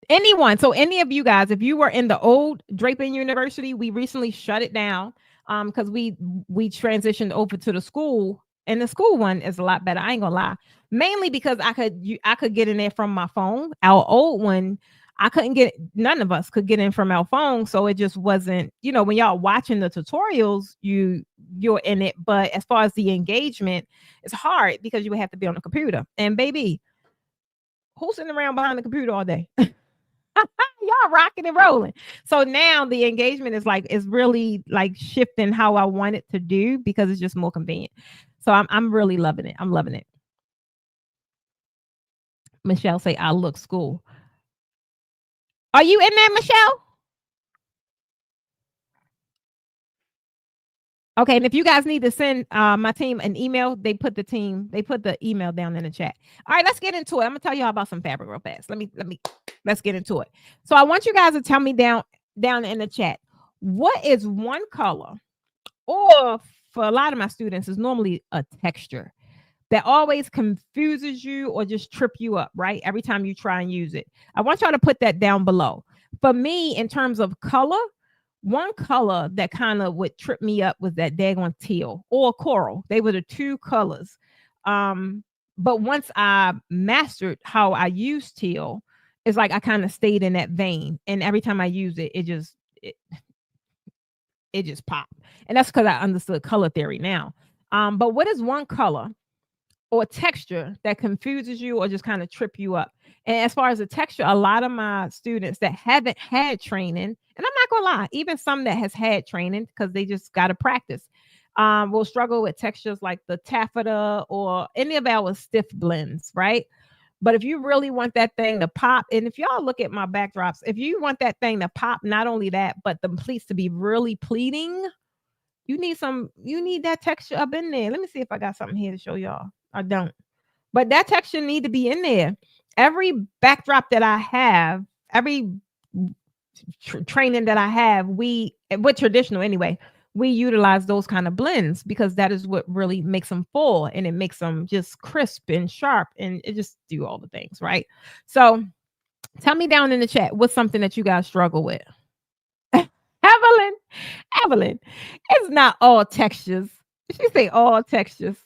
any of you guys, if you were in the old Draping University, we recently shut it down because we transitioned over to the school, and the school one is a lot better. I ain't gonna lie, mainly because I could get in there from my phone. Our old one, I couldn't get, none of us could get in from our phone, so it just wasn't, when y'all watching the tutorials, you're in it, but as far as the engagement, it's hard because you would have to be on the computer, and baby, who's sitting around behind the computer all day? Y'all rocking and rolling. So now the engagement is really like shifting how I want it to do because it's just more convenient. So I'm really loving it. I'm loving it. Michelle say I look school. Are you in there, Michelle? Okay, and if you guys need to send my team an email, they put the email down in the chat. All right, let's get into it. I'm gonna tell y'all about some fabric real fast. Let's get into it. So I want you guys to tell me down in the chat, what is one color, or for a lot of my students, is normally a texture that always confuses you or just trip you up, right? Every time you try and use it. I want y'all to put that down below. For me, in terms of color, one color that kind of would trip me up was that daggone teal or coral. They were the two colors. But once I mastered how I use teal, it's like I kind of stayed in that vein. And every time I use it, it just popped. And that's because I understood color theory now. But what is one color or texture that confuses you or just kind of trip you up? And as far as the texture, a lot of my students that haven't had training, and I'm not gonna lie, even some that has had training because they just got to practice, will struggle with textures like the taffeta or any of our stiff blends, right? But if you really want that thing to pop, and if y'all look at my backdrops, if you want that thing to pop, not only that, but the pleats to be really pleating, you need that texture up in there. Let me see if I got something here to show y'all. I don't. But that texture need to be in there. Every backdrop that I have, every training that I have, with traditional anyway, we utilize those kind of blends because that is what really makes them full, and it makes them just crisp and sharp, and it just do all the things, right? So tell me down in the chat what's something that you guys struggle with. Evelyn, Evelyn, it's not all textures. She say all textures.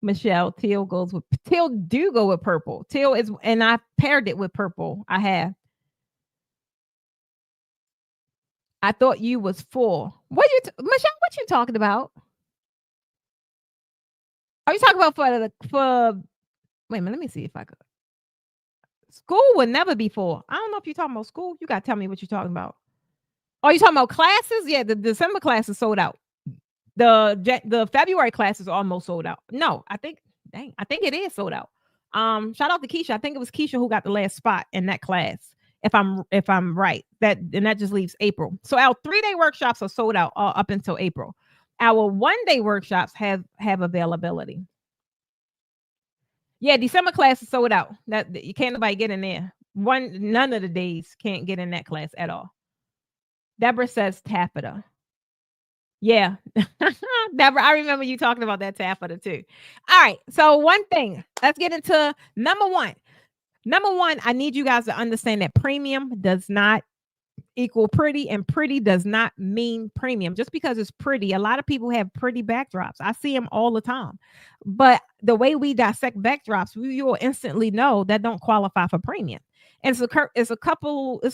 Michelle, teal do go with purple. Teal is, and I paired it with purple. I thought you was full. Michelle, what you talking about? Are you talking about for wait a minute, let me see if I could. School would never be full. I don't know if you're talking about school. You gotta tell me what you're talking about. Oh, you talking about classes? Yeah, the December class is sold out. The February class is almost sold out. No, I think it is sold out. Shout out to Keisha. I think it was Keisha who got the last spot in that class. If I'm right, that just leaves April. So our 3-day workshops are sold out up until April. Our 1-day workshops have availability. Yeah, December class is sold out. That you can't nobody get in there. None of the days can't get in that class at all. Deborah says taffeta. Yeah. Deborah, I remember you talking about that taffeta too. All right. So one thing, let's get into number one. Number one, I need you guys to understand that premium does not equal pretty, and pretty does not mean premium. Just because it's pretty, a lot of people have pretty backdrops. I see them all the time. But the way we dissect backdrops, you will instantly know that don't qualify for premium. And it's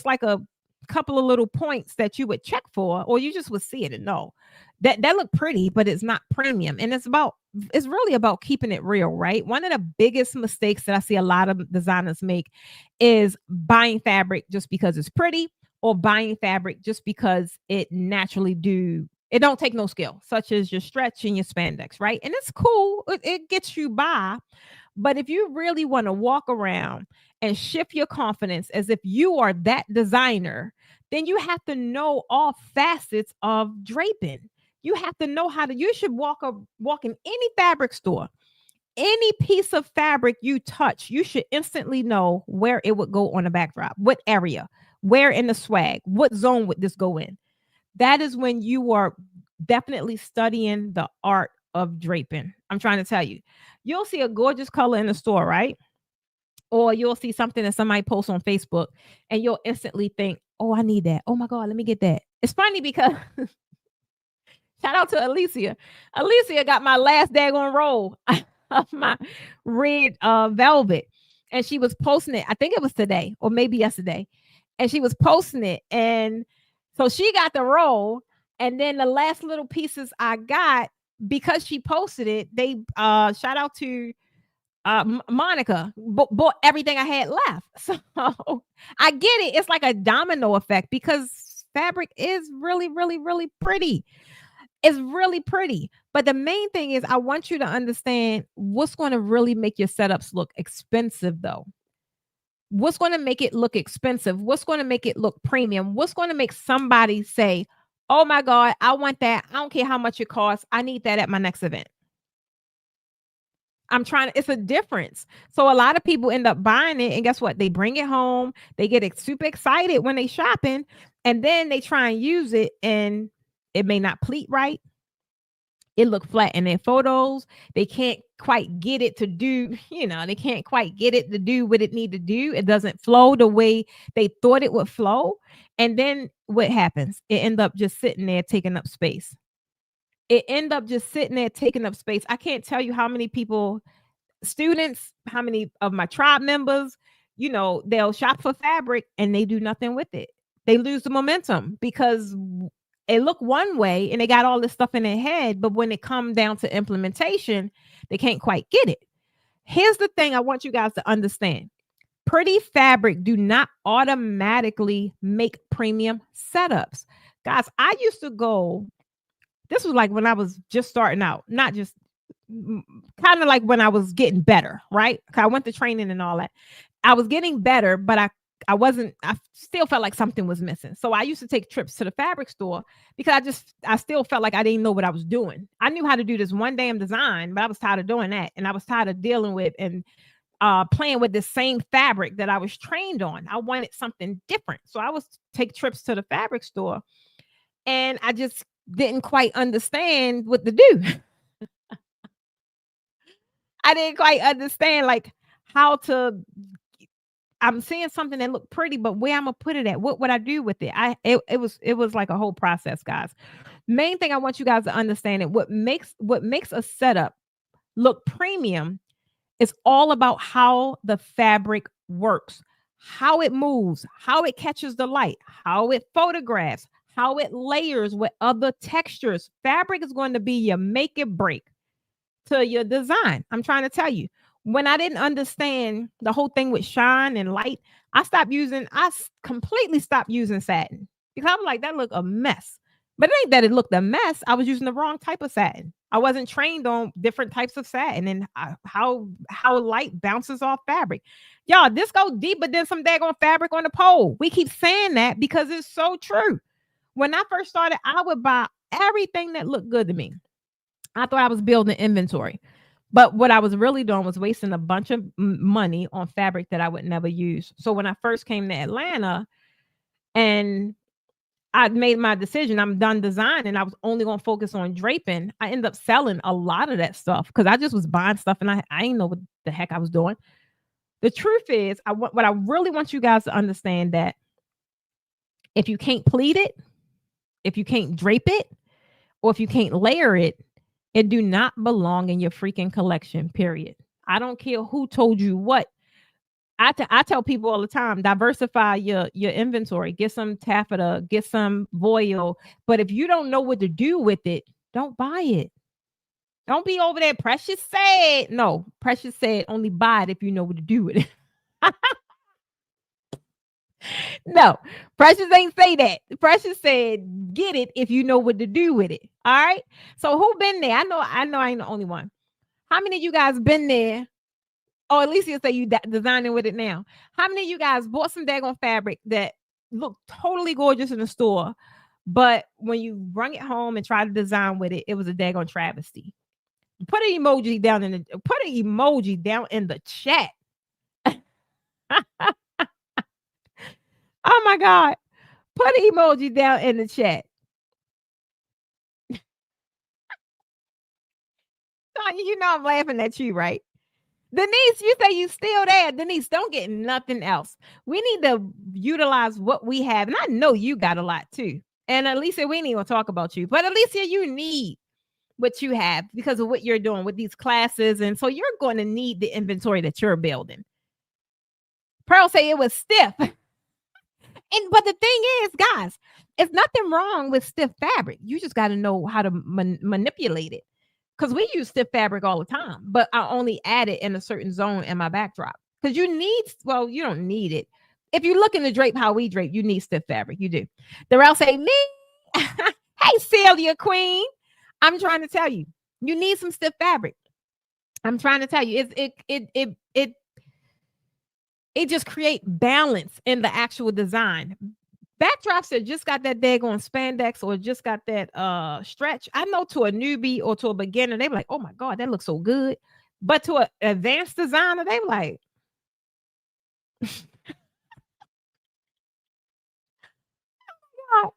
like a couple of little points that you would check for, or you just would see it and know that look pretty, but it's not premium. And it's really about keeping it real, right? One of the biggest mistakes that I see a lot of designers make is buying fabric just because it's pretty, or buying fabric just because it naturally do It don't take no skill, such as your stretch and your spandex, right? And it's cool. It gets you by. But if you really want to walk around and shift your confidence as if you are that designer, then you have to know all facets of draping. You have to know how to. You should walk in any fabric store. Any piece of fabric you touch, you should instantly know where it would go on a backdrop, what area, where in the swag, what zone would this go in. That is when you are definitely studying the art of draping. I'm trying to tell you. You'll see a gorgeous color in the store, right? Or you'll see something that somebody posts on Facebook and you'll instantly think, oh, I need that. Oh my God, let me get that. It's funny because shout out to Alicia. Alicia got my last daggone roll of my red velvet. And she was posting it. I think it was today or maybe yesterday. And she was posting it. And so she got the roll. And then the last little pieces I got, because she posted it, they shout out to Monica bought everything I had left. So I get it. It's like a domino effect because fabric is really, really, really pretty. It's really pretty. But the main thing is, I want you to understand what's going to really make your setups look expensive, though. What's going to make it look expensive? What's going to make it look premium? What's going to make somebody say, oh my God, I want that. I don't care how much it costs. I need that at my next event. I'm trying to, it's a difference. So a lot of people end up buying it, and guess what? They bring it home. They get super excited when they shopping, and then they try and use it, and it may not pleat right. It look flat in their photos. They can't quite get it to do, they can't quite get it to do what it need to do. It doesn't flow the way they thought it would flow. And then what happens? It end up just sitting there taking up space. It end up just sitting there taking up space. I can't tell you how many people, students, how many of my tribe members, they'll shop for fabric and they do nothing with it. They lose the momentum because it look one way and they got all this stuff in their head, but when it comes down to implementation, they can't quite get it. Here's the thing I want you guys to understand. Pretty fabric do not automatically make premium setups. Guys, I used to go, this was like when I was just starting out, not just kind of like when I was getting better, right? I went to training and all that. I was getting better, but I still felt like something was missing. So I used to take trips to the fabric store because I still felt like I didn't know what I was doing. I knew how to do this one damn design, but I was tired of doing that. And I was tired of dealing with and playing with the same fabric that I was trained on. I wanted something different. So I was take trips to the fabric store and I just didn't quite understand what to do. I didn't quite understand like how to. I'm seeing something that looked pretty, but where I'm gonna put it at? What would I do with it? It was like a whole process, guys. Main thing I want you guys to understand it. What makes a setup look premium is all about how the fabric works, how it moves, how it catches the light, how it photographs, how it layers with other textures. Fabric is going to be your make or break to your design. I'm trying to tell you. When I didn't understand the whole thing with shine and light, I completely stopped using satin because I was like, that looked a mess. But it ain't that it looked a mess. I was using the wrong type of satin. I wasn't trained on different types of satin and how light bounces off fabric. Y'all, this goes deeper than some daggone fabric on the pole. We keep saying that because it's so true. When I first started, I would buy everything that looked good to me. I thought I was building inventory. But what I was really doing was wasting a bunch of money on fabric that I would never use. So when I first came to Atlanta and I made my decision, I'm done designing, I was only going to focus on draping. I ended up selling a lot of that stuff because I just was buying stuff and I didn't know what the heck I was doing. The truth is, what I really want you guys to understand that if you can't pleat it, if you can't drape it, or if you can't layer it, it do not belong in your freaking collection, period. I don't care who told you what. I tell people all the time, diversify your inventory. Get some taffeta, get some voile. But if you don't know what to do with it, don't buy it. Don't be over there. Precious said. No, Precious said only buy it if you know what to do with it. No, Precious ain't say that. Precious said, get it if you know what to do with it. All right. So who been there? I know I ain't the only one. How many of you guys been there? Or at least you'll say you designing with it now. How many of you guys bought some daggone fabric that looked totally gorgeous in the store, but when you bring it home and try to design with it, it was a daggone travesty? Put an emoji down in the chat. Oh my God. Put an emoji down in the chat. Tanya, you know I'm laughing at you, right? Denise, you say you still there. Denise, don't get nothing else. We need to utilize what we have. And I know you got a lot too. And Alicia, we ain't even talk about you. But Alicia, you need what you have because of what you're doing with these classes. And so you're going to need the inventory that you're building. Pearl say it was stiff. But the thing is, guys, it's nothing wrong with stiff fabric. You just got to know how to manipulate it. Because we use stiff fabric all the time, but I only add it in a certain zone in my backdrop. Because you don't need it. If you look in the drape, how we drape, you need stiff fabric. You do. Darrell say, me? Hey, Celia Queen. I'm trying to tell you, you need some stiff fabric. I'm trying to tell you, it just create balance in the actual design. Backdrops that just got that daggone spandex or just got that stretch, I know to a newbie or to a beginner, they be like, oh my God, that looks so good. But to an advanced designer, they be like, oh,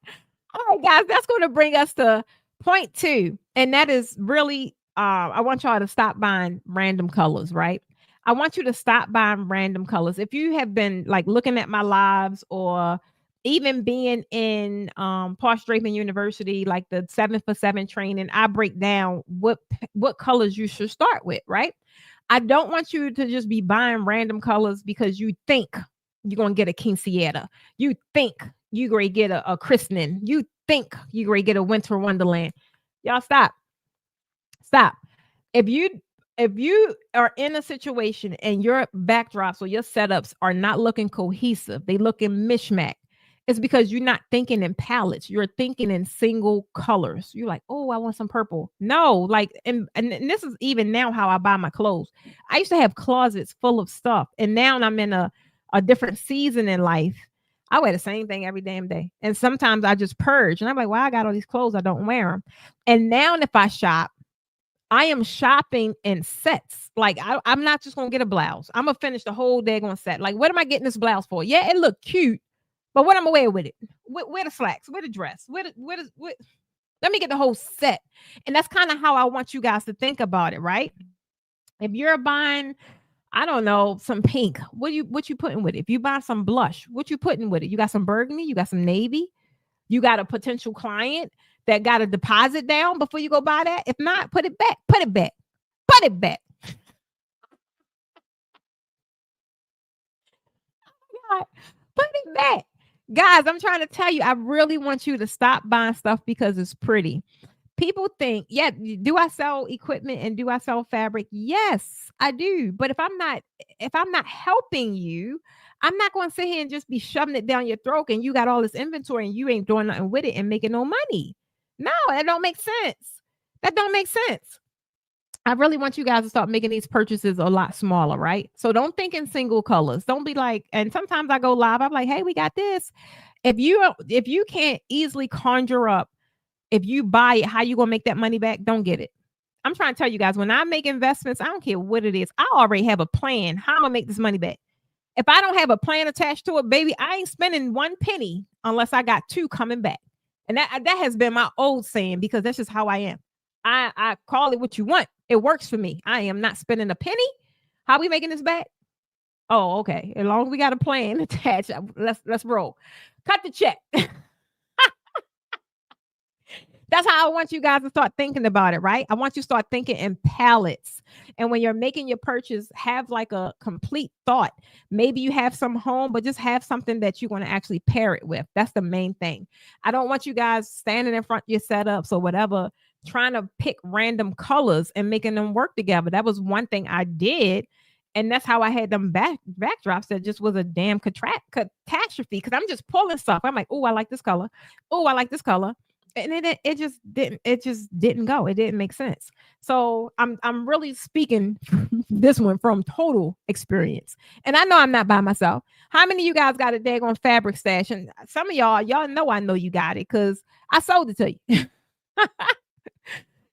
all right, guys, that's going to bring us to point 2. And that is really, I want y'all to stop buying random colors, right? I want you to stop buying random colors. If you have been like looking at my lives or even being in Posh Draping University, like the 7 for 7 training, I break down what colors you should start with, right? I don't want you to just be buying random colors because you think you're gonna get a quinceañera. You think you're gonna get a christening. You think you're gonna get a winter wonderland. Y'all stop. Stop. If you are in a situation and your backdrops or your setups are not looking cohesive, they look in mishmash. It's because you're not thinking in palettes. You're thinking in single colors. You're like, oh, I want some purple. No, like, and this is even now how I buy my clothes. I used to have closets full of stuff, and now I'm in a different season in life. I wear the same thing every damn day, and sometimes I just purge, and I'm like, well, I got all these clothes, I don't wear them. And now, if I shop, I am shopping in sets. Like I'm not just gonna get a blouse. I'm gonna finish the whole daggone set. Like, what am I getting this blouse for? Yeah, it look cute, but what I'm gonna wear with it? Wear the slacks, wear the dress, let me get the whole set. And that's kind of how I want you guys to think about it, right? If you're buying, I don't know, some pink, what you putting with it? If you buy some blush, what you putting with it? You got some burgundy, you got some navy, you got a potential client that got a deposit down before you go buy that. If not, put it back. Put it back. Put it back. God, put it back. Guys, I'm trying to tell you, I really want you to stop buying stuff because it's pretty. People think, yeah, do I sell equipment and do I sell fabric? Yes, I do. But if I'm not helping you, I'm not going to sit here and just be shoving it down your throat and you got all this inventory and you ain't doing nothing with it and making no money. No, that don't make sense. That don't make sense. I really want you guys to start making these purchases a lot smaller, right? So don't think in single colors. Don't be like, and sometimes I go live, I'm like, hey, we got this. If you can't easily conjure up, if you buy it, how you gonna make that money back? Don't get it. I'm trying to tell you guys, when I make investments, I don't care what it is. I already have a plan how I'm gonna make this money back. If I don't have a plan attached to it, baby, I ain't spending one penny unless I got two coming back. And that has been my old saying because that's just how I am. I call it what you want. It works for me. I am not spending a penny. How we making this back? Oh, okay. As long as we got a plan attached, let's roll. Cut the check. That's how I want you guys to start thinking about it, right? I want you to start thinking in palettes. And when you're making your purchase, have like a complete thought. Maybe you have some home, but just have something that you're going to actually pair it with. That's the main thing. I don't want you guys standing in front of your setups or whatever, trying to pick random colors and making them work together. That was one thing I did. And that's how I had them backdrops that just was a damn catastrophe because I'm just pulling stuff. I'm like, oh, I like this color. Oh, I like this color. And it just didn't go. It didn't make sense. So I'm really speaking this one from total experience. And I know I'm not by myself. How many of you guys got a daggone fabric stash? And some of y'all know I know you got it because I sold it to you.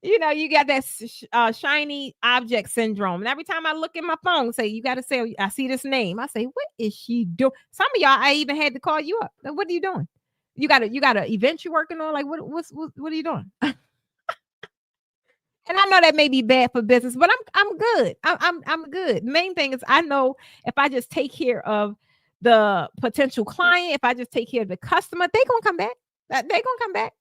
You got that shiny object syndrome. And every time I look at my phone, say, you got to say, I see this name. I say, what is she doing? Some of y'all, I even had to call you up. Like, what are you doing? You got a event you're working on? Like, what are you doing? And I know that may be bad for business, but I'm good. I'm good. Main thing is I know if I just take care of the potential client, if I just take care of the customer, they gonna come back. They gonna come back.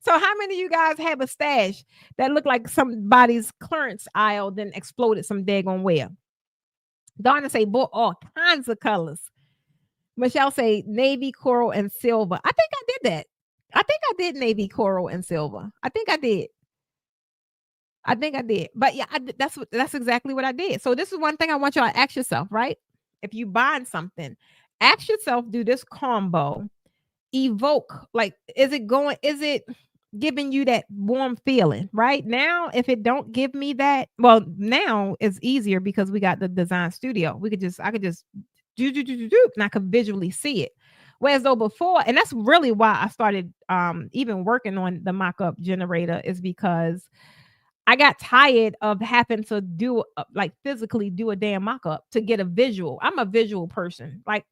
So how many of you guys have a stash that looked like somebody's clearance aisle then exploded some daggone where? Donna say bought all kinds of colors. Michelle say navy, coral, and silver. I think I did that. I think I did navy, coral, and silver. I think I did. But yeah, that's exactly what I did. So this is one thing I want y'all to ask yourself, right? If you buying something, ask yourself, do this combo evoke, like, is it giving you that warm feeling right now? If it don't give me that, well, now it's easier because we got the design studio. I could just do and I could visually see it. Whereas though before, and that's really why I started even working on the mock-up generator, is because I got tired of having to do like physically do a damn mock-up to get a visual. I'm a visual person. Like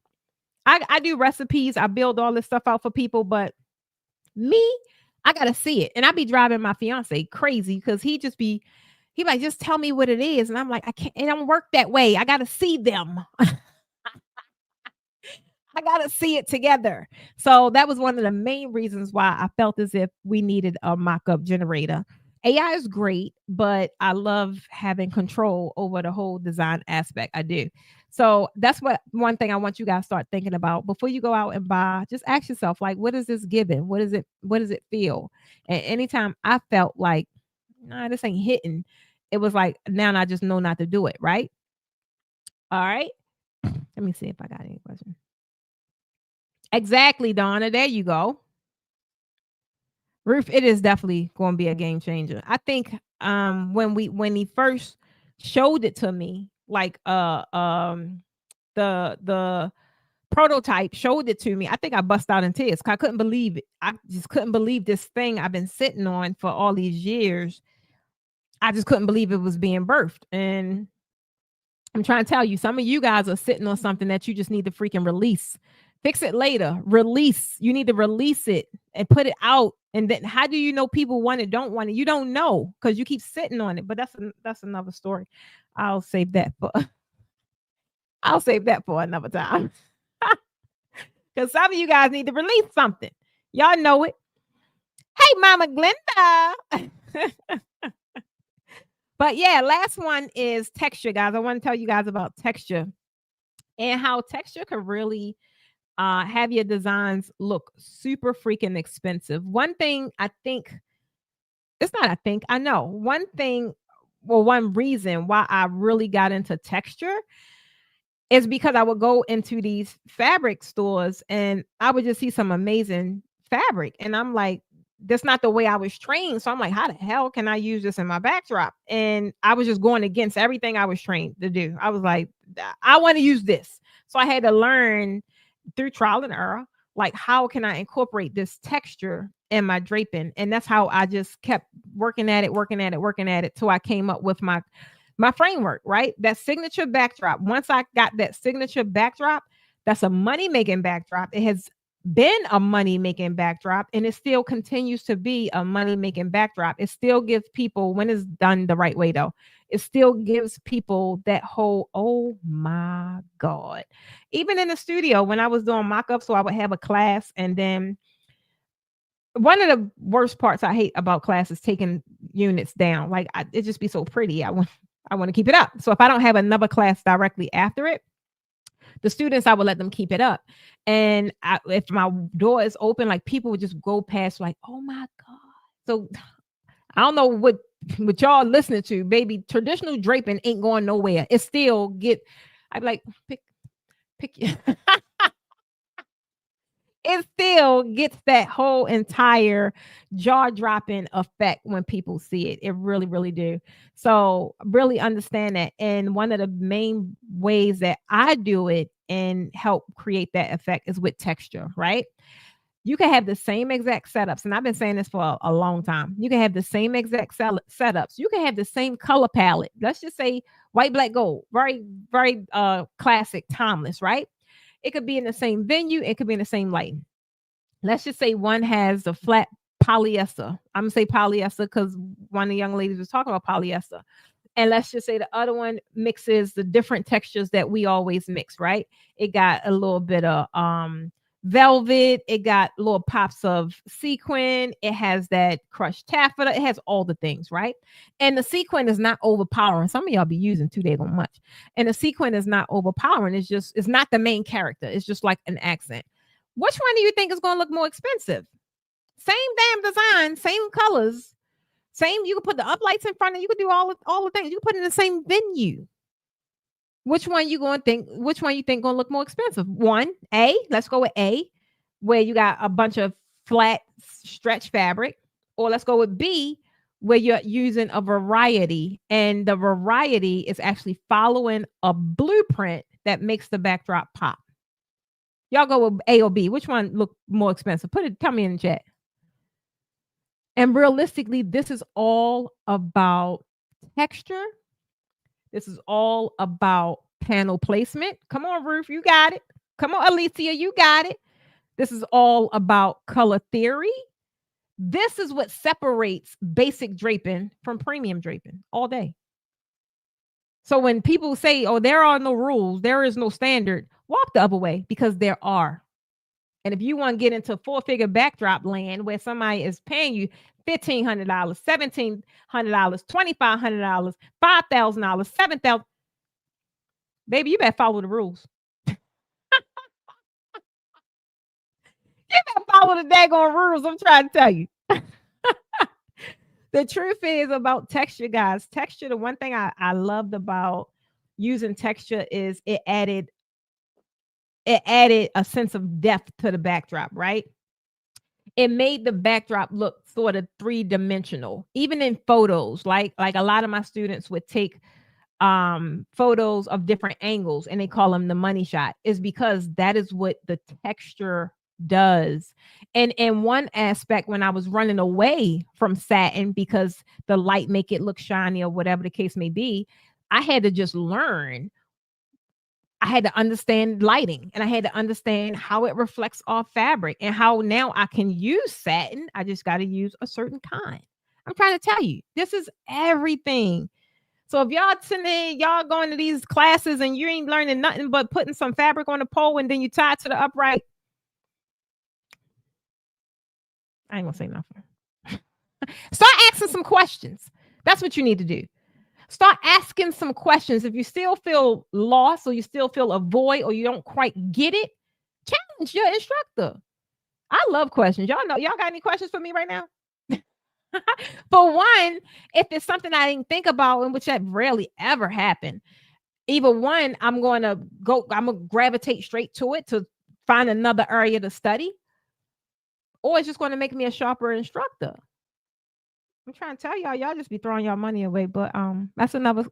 I do recipes, I build all this stuff out for people, but me, I gotta see it. And I be driving my fiance crazy because he like, just tell me what it is. And I'm like, I can't, it don't work that way. I gotta see them. I gotta see it together. So that was one of the main reasons why I felt as if we needed a mock-up generator. AI is great, but I love having control over the whole design aspect. I do. So that's what one thing I want you guys to start thinking about before you go out and buy. Just ask yourself, like, what is this giving? What is it? What does it feel? And anytime I felt like, nah, this ain't hitting, it was like, now I just know not to do it. Right. All right. Let me see if I got any questions. Exactly, Donna. There you go. Ruth, it is definitely going to be a game changer. I think when he first showed it to me, like the prototype showed it to me, I think I bust out in tears. I couldn't believe it. I just couldn't believe this thing I've been sitting on for all these years. I just couldn't believe it was being birthed. And I'm trying to tell you, some of you guys are sitting on something that you just need to freaking release. Fix it later. Release. You need to release it and put it out. And then how do you know people want it, don't want it? You don't know because you keep sitting on it. But that's another story. I'll save that for another time. Because some of you guys need to release something. Y'all know it. Hey, Mama Glenda. But yeah, last one is texture, guys. I want to tell you guys about texture and how texture can really have your designs look super freaking expensive. One thing I think, I know one thing, well, one reason why I really got into texture is because I would go into these fabric stores and I would just see some amazing fabric. And I'm like, that's not the way I was trained. So I'm like, how the hell can I use this in my backdrop? And I was just going against everything I was trained to do. I was like, I want to use this. So I had to learn through trial and error, like, how can I incorporate this texture in my draping? And that's how I just kept working at it till I came up with my framework, right? That signature backdrop. Once I got that signature backdrop, that's a money-making backdrop. It has been a money-making backdrop, and it still continues to be a money-making backdrop. It still gives people, when it's done the right way though, it still gives people that whole, oh my God. Even in the studio, when I was doing mock-ups, so I would have a class, and then one of the worst parts I hate about class is taking units down. Like, it just be so pretty. I want to keep it up. So if I don't have another class directly after it, the students, I would let them keep it up. And if my door is open, like, people would just go past like, oh my God. So I don't know what what y'all listening to, baby, traditional draping ain't going nowhere. It still get, I'd like pick it still gets that whole entire jaw-dropping effect when people see it. It really, really do. So really understand that. And one of the main ways that I do it and help create that effect is with texture, right? You can have the same exact setups, and I've been saying this for a long time. You can have the same exact setups. You can have the same color palette. Let's just say white, black, gold. Very, very classic, timeless, right? It could be in the same venue. It could be in the same lighting. Let's just say one has the flat polyester. I'm gonna say polyester because one of the young ladies was talking about polyester. And let's just say the other one mixes the different textures that we always mix, right? It got a little bit of velvet, it got little pops of sequin, it has that crushed taffeta, it has all the things, right? And the sequin is not overpowering. Some of y'all be using too daggone much. And the sequin is not overpowering. It's not the main character. It's just like an accent. Which one do you think is going to look more expensive? Same damn design, same colors, same. You can put the uplights in front, and you can do all the things. You can put in the same venue. Which one you going to think? Which one you think going to look more expensive? One, A. Let's go with A, where you got a bunch of flat stretch fabric, or let's go with B, where you're using a variety, and the variety is actually following a blueprint that makes the backdrop pop. Y'all go with A or B. Which one look more expensive? Tell me in the chat. And realistically, this is all about texture. This is all about panel placement. Come on, Ruth, you got it. Come on, Alicia, you got it. This is all about color theory. This is what separates basic draping from premium draping all day. So when people say, oh, there are no rules, there is no standard, walk the other way, because there are. And if you want to get into four-figure backdrop land where somebody is paying you $1,500, $1,700, $2,500, $5,000, $7,000, baby, you better follow the rules. You better follow the daggone rules. I'm trying to tell you. The truth is about texture, guys. Texture, the one thing I loved about using texture is it added a sense of depth to the backdrop, right? It made the backdrop look sort of three-dimensional, even in photos. Like a lot of my students would take photos of different angles, and they call them the money shot, is because that is what the texture does. And in one aspect, when I was running away from satin because the light make it look shiny or whatever the case may be, I had to just learn. I had to understand lighting, and I had to understand how it reflects off fabric, and how now I can use satin. I just got to use a certain kind. I'm trying to tell you, this is everything. So if y'all sitting there, y'all going to these classes and you ain't learning nothing but putting some fabric on the pole and then you tie it to the upright, I ain't gonna say nothing. Start asking some questions. That's what you need to do. Start asking some questions. If you still feel lost, or you still feel a void, or you don't quite get it, challenge your instructor. I love questions. Y'all know, y'all got any questions for me right now? For one, if it's something I didn't think about, and which that rarely ever happen, either one, I'm gonna gravitate straight to it to find another area to study, or it's just going to make me a sharper instructor. I'm trying to tell y'all just be throwing y'all money away, but that's another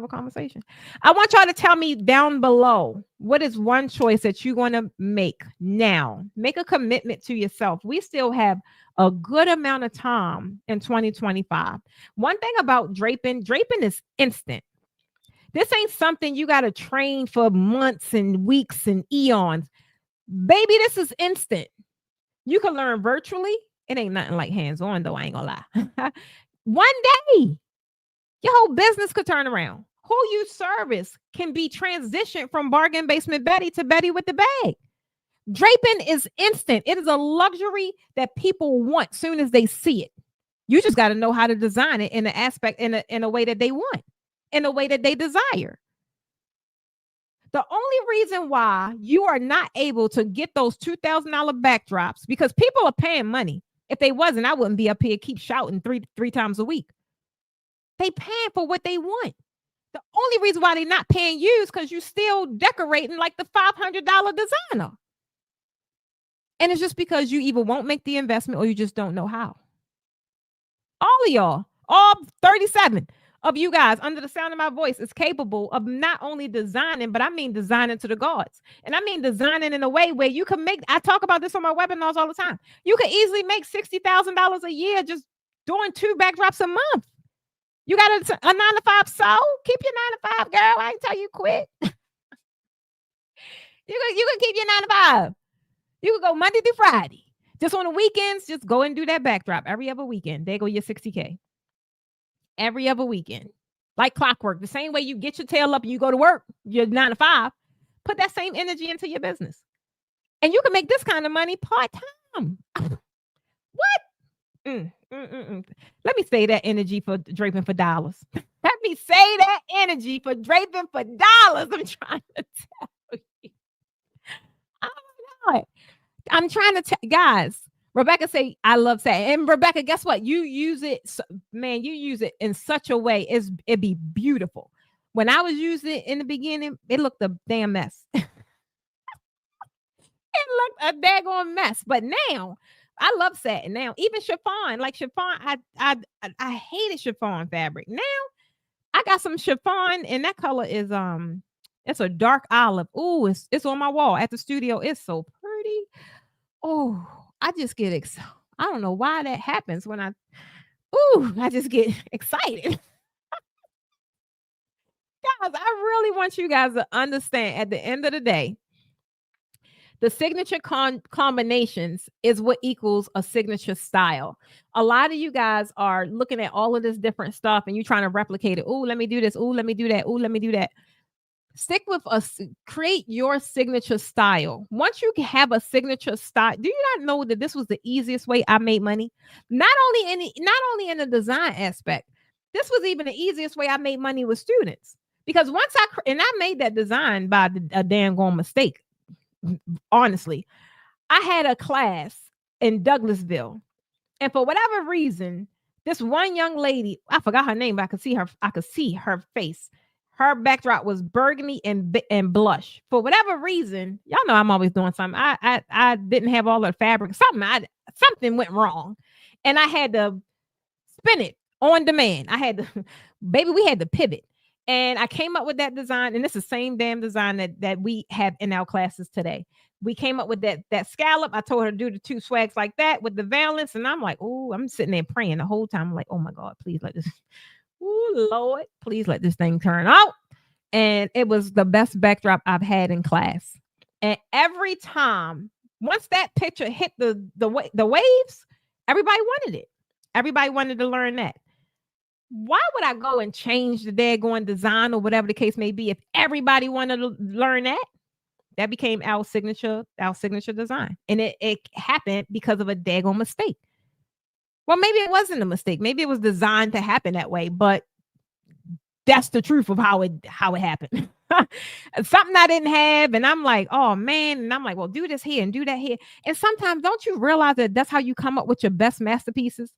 conversation. I want y'all to tell me down below, what is one choice that you're going to make now? Make a commitment to yourself. We still have a good amount of time in 2025. One thing about draping is instant. This ain't something you got to train for months and weeks and eons. Baby, this is instant. You can learn virtually. It ain't nothing like hands-on, though. I ain't gonna lie. One day, your whole business could turn around. Whole youth service can be transitioned from bargain basement Betty to Betty with the bag. Draping is instant. It is a luxury that people want soon as they see it. You just got to know how to design it in an aspect, in a way that they want, in a way that they desire. The only reason why you are not able to get those $2,000 backdrops, because people are paying money. If they wasn't, I wouldn't be up here keep shouting three times a week. They paying for what they want. The only reason why they're not paying you is because you still decorating like the $500 designer. And it's just because you either won't make the investment or you just don't know how. All of y'all, all 37 of you guys under the sound of my voice is capable of not only designing, but I mean designing to the gods. And I mean designing in a way where you can make, I talk about this on my webinars all the time. You could easily make $60,000 a year just doing 2 backdrops a month. You got a 9-to-5 soul? Keep your 9-to-5, girl. I ain't tell you quit. You can keep your 9-to-5. You can go Monday through Friday. Just on the weekends, just go and do that backdrop every other weekend. There go your 60K. Every other weekend. Like clockwork. The same way you get your tail up and you go to work, your 9-to-5, put that same energy into your business. And you can make this kind of money part-time. What? Let me say that energy for draping for dollars. Let me say that energy for draping for dollars. I'm trying to tell you. Oh my God. I'm trying to tell guys. Rebecca say, I love satin. And Rebecca, guess what? You use it, man, you use it in such a way. It'd be beautiful. When I was using it in the beginning, it looked a damn mess. It looked a daggone mess. But now, I love satin now. Even chiffon, like chiffon, I hated chiffon fabric. Now, I got some chiffon, and that color is it's a dark olive. Ooh, it's on my wall at the studio. It's so pretty. Oh, I just get excited. I don't know why that happens when I just get excited. Guys, I really want you guys to understand at the end of the day, the signature combinations is what equals a signature style. A lot of you guys are looking at all of this different stuff and you're trying to replicate it. Oh, let me do this. Oh, let me do that. Oh, let me do that. Stick with us. Create your signature style. Once you have a signature style, do you not know that this was the easiest way I made money? Not only in the design aspect, this was even the easiest way I made money with students. Because once I made that design by a damn gone mistake. Honestly, I had a class in Douglasville, and for whatever reason, this one young lady, I forgot her name, but I could see her face. Her backdrop was burgundy and blush. For whatever reason, y'all know I'm always doing something. I didn't have all the fabric. Something went wrong, and I had to spin it on demand. We had to pivot. And I came up with that design, and it's the same damn design that we have in our classes today. We came up with that scallop. I told her to do the 2 swags like that with the valance, and I'm like, oh, I'm sitting there praying the whole time. I'm like, oh my God, please let this, oh Lord, please let this thing turn out. And it was the best backdrop I've had in class. And every time, once that picture hit the waves, everybody wanted it. Everybody wanted to learn that. Why would I go and change the daggone design or whatever the case may be if everybody wanted to learn that? That became our signature design. And it happened because of a daggone mistake. Well, maybe it wasn't a mistake. Maybe it was designed to happen that way, but that's the truth of how it happened. Something I didn't have, and I'm like, oh man, and I'm like, well, do this here and do that here. And sometimes don't you realize that that's how you come up with your best masterpieces?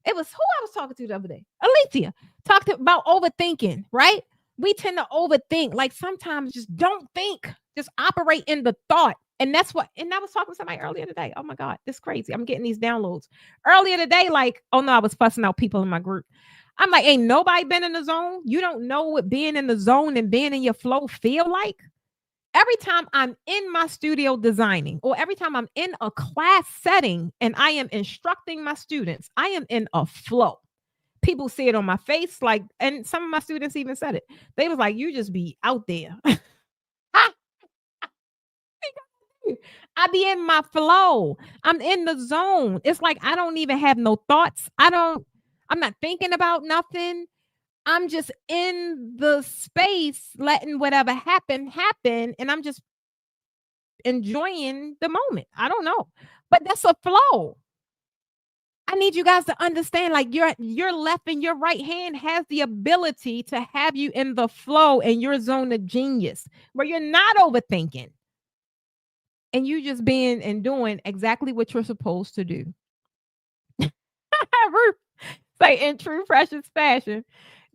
It was who I was talking to the other day. Alicia talked about overthinking, right? We tend to overthink. Like sometimes just don't think, just operate in the thought. And that's what, and I was talking to somebody earlier today. Oh my God, this is crazy. I'm getting these downloads earlier today. Like, oh no, I was fussing out people in my group. I'm like, ain't nobody been in the zone. You don't know what being in the zone and being in your flow feel like. Every time I'm in my studio designing, or every time I'm in a class setting and I am instructing my students, I am in a flow. People see it on my face, like, and some of my students even said it. They was like, you just be out there. I be in my flow. I'm in the zone. It's like I don't even have no thoughts. I'm not thinking about nothing. I'm just in the space, letting whatever happen, and I'm just enjoying the moment. I don't know, but that's a flow. I need you guys to understand, like your left and your right hand has the ability to have you in the flow and your zone of genius, where you're not overthinking, and you just being and doing exactly what you're supposed to do. Ruth Say in true precious fashion.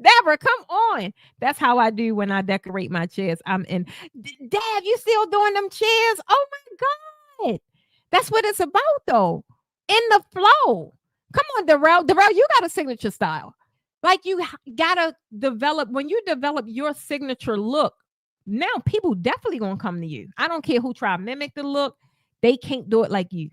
Deborah, come on. That's how I do when I decorate my chairs. I'm in. Dad, you still doing them chairs? Oh my God. That's what it's about, though. In the flow. Come on, Darrell. Darrell, you got a signature style. Like you gotta develop when you develop your signature look. Now people definitely gonna come to you. I don't care who try to mimic the look, they can't do it like you.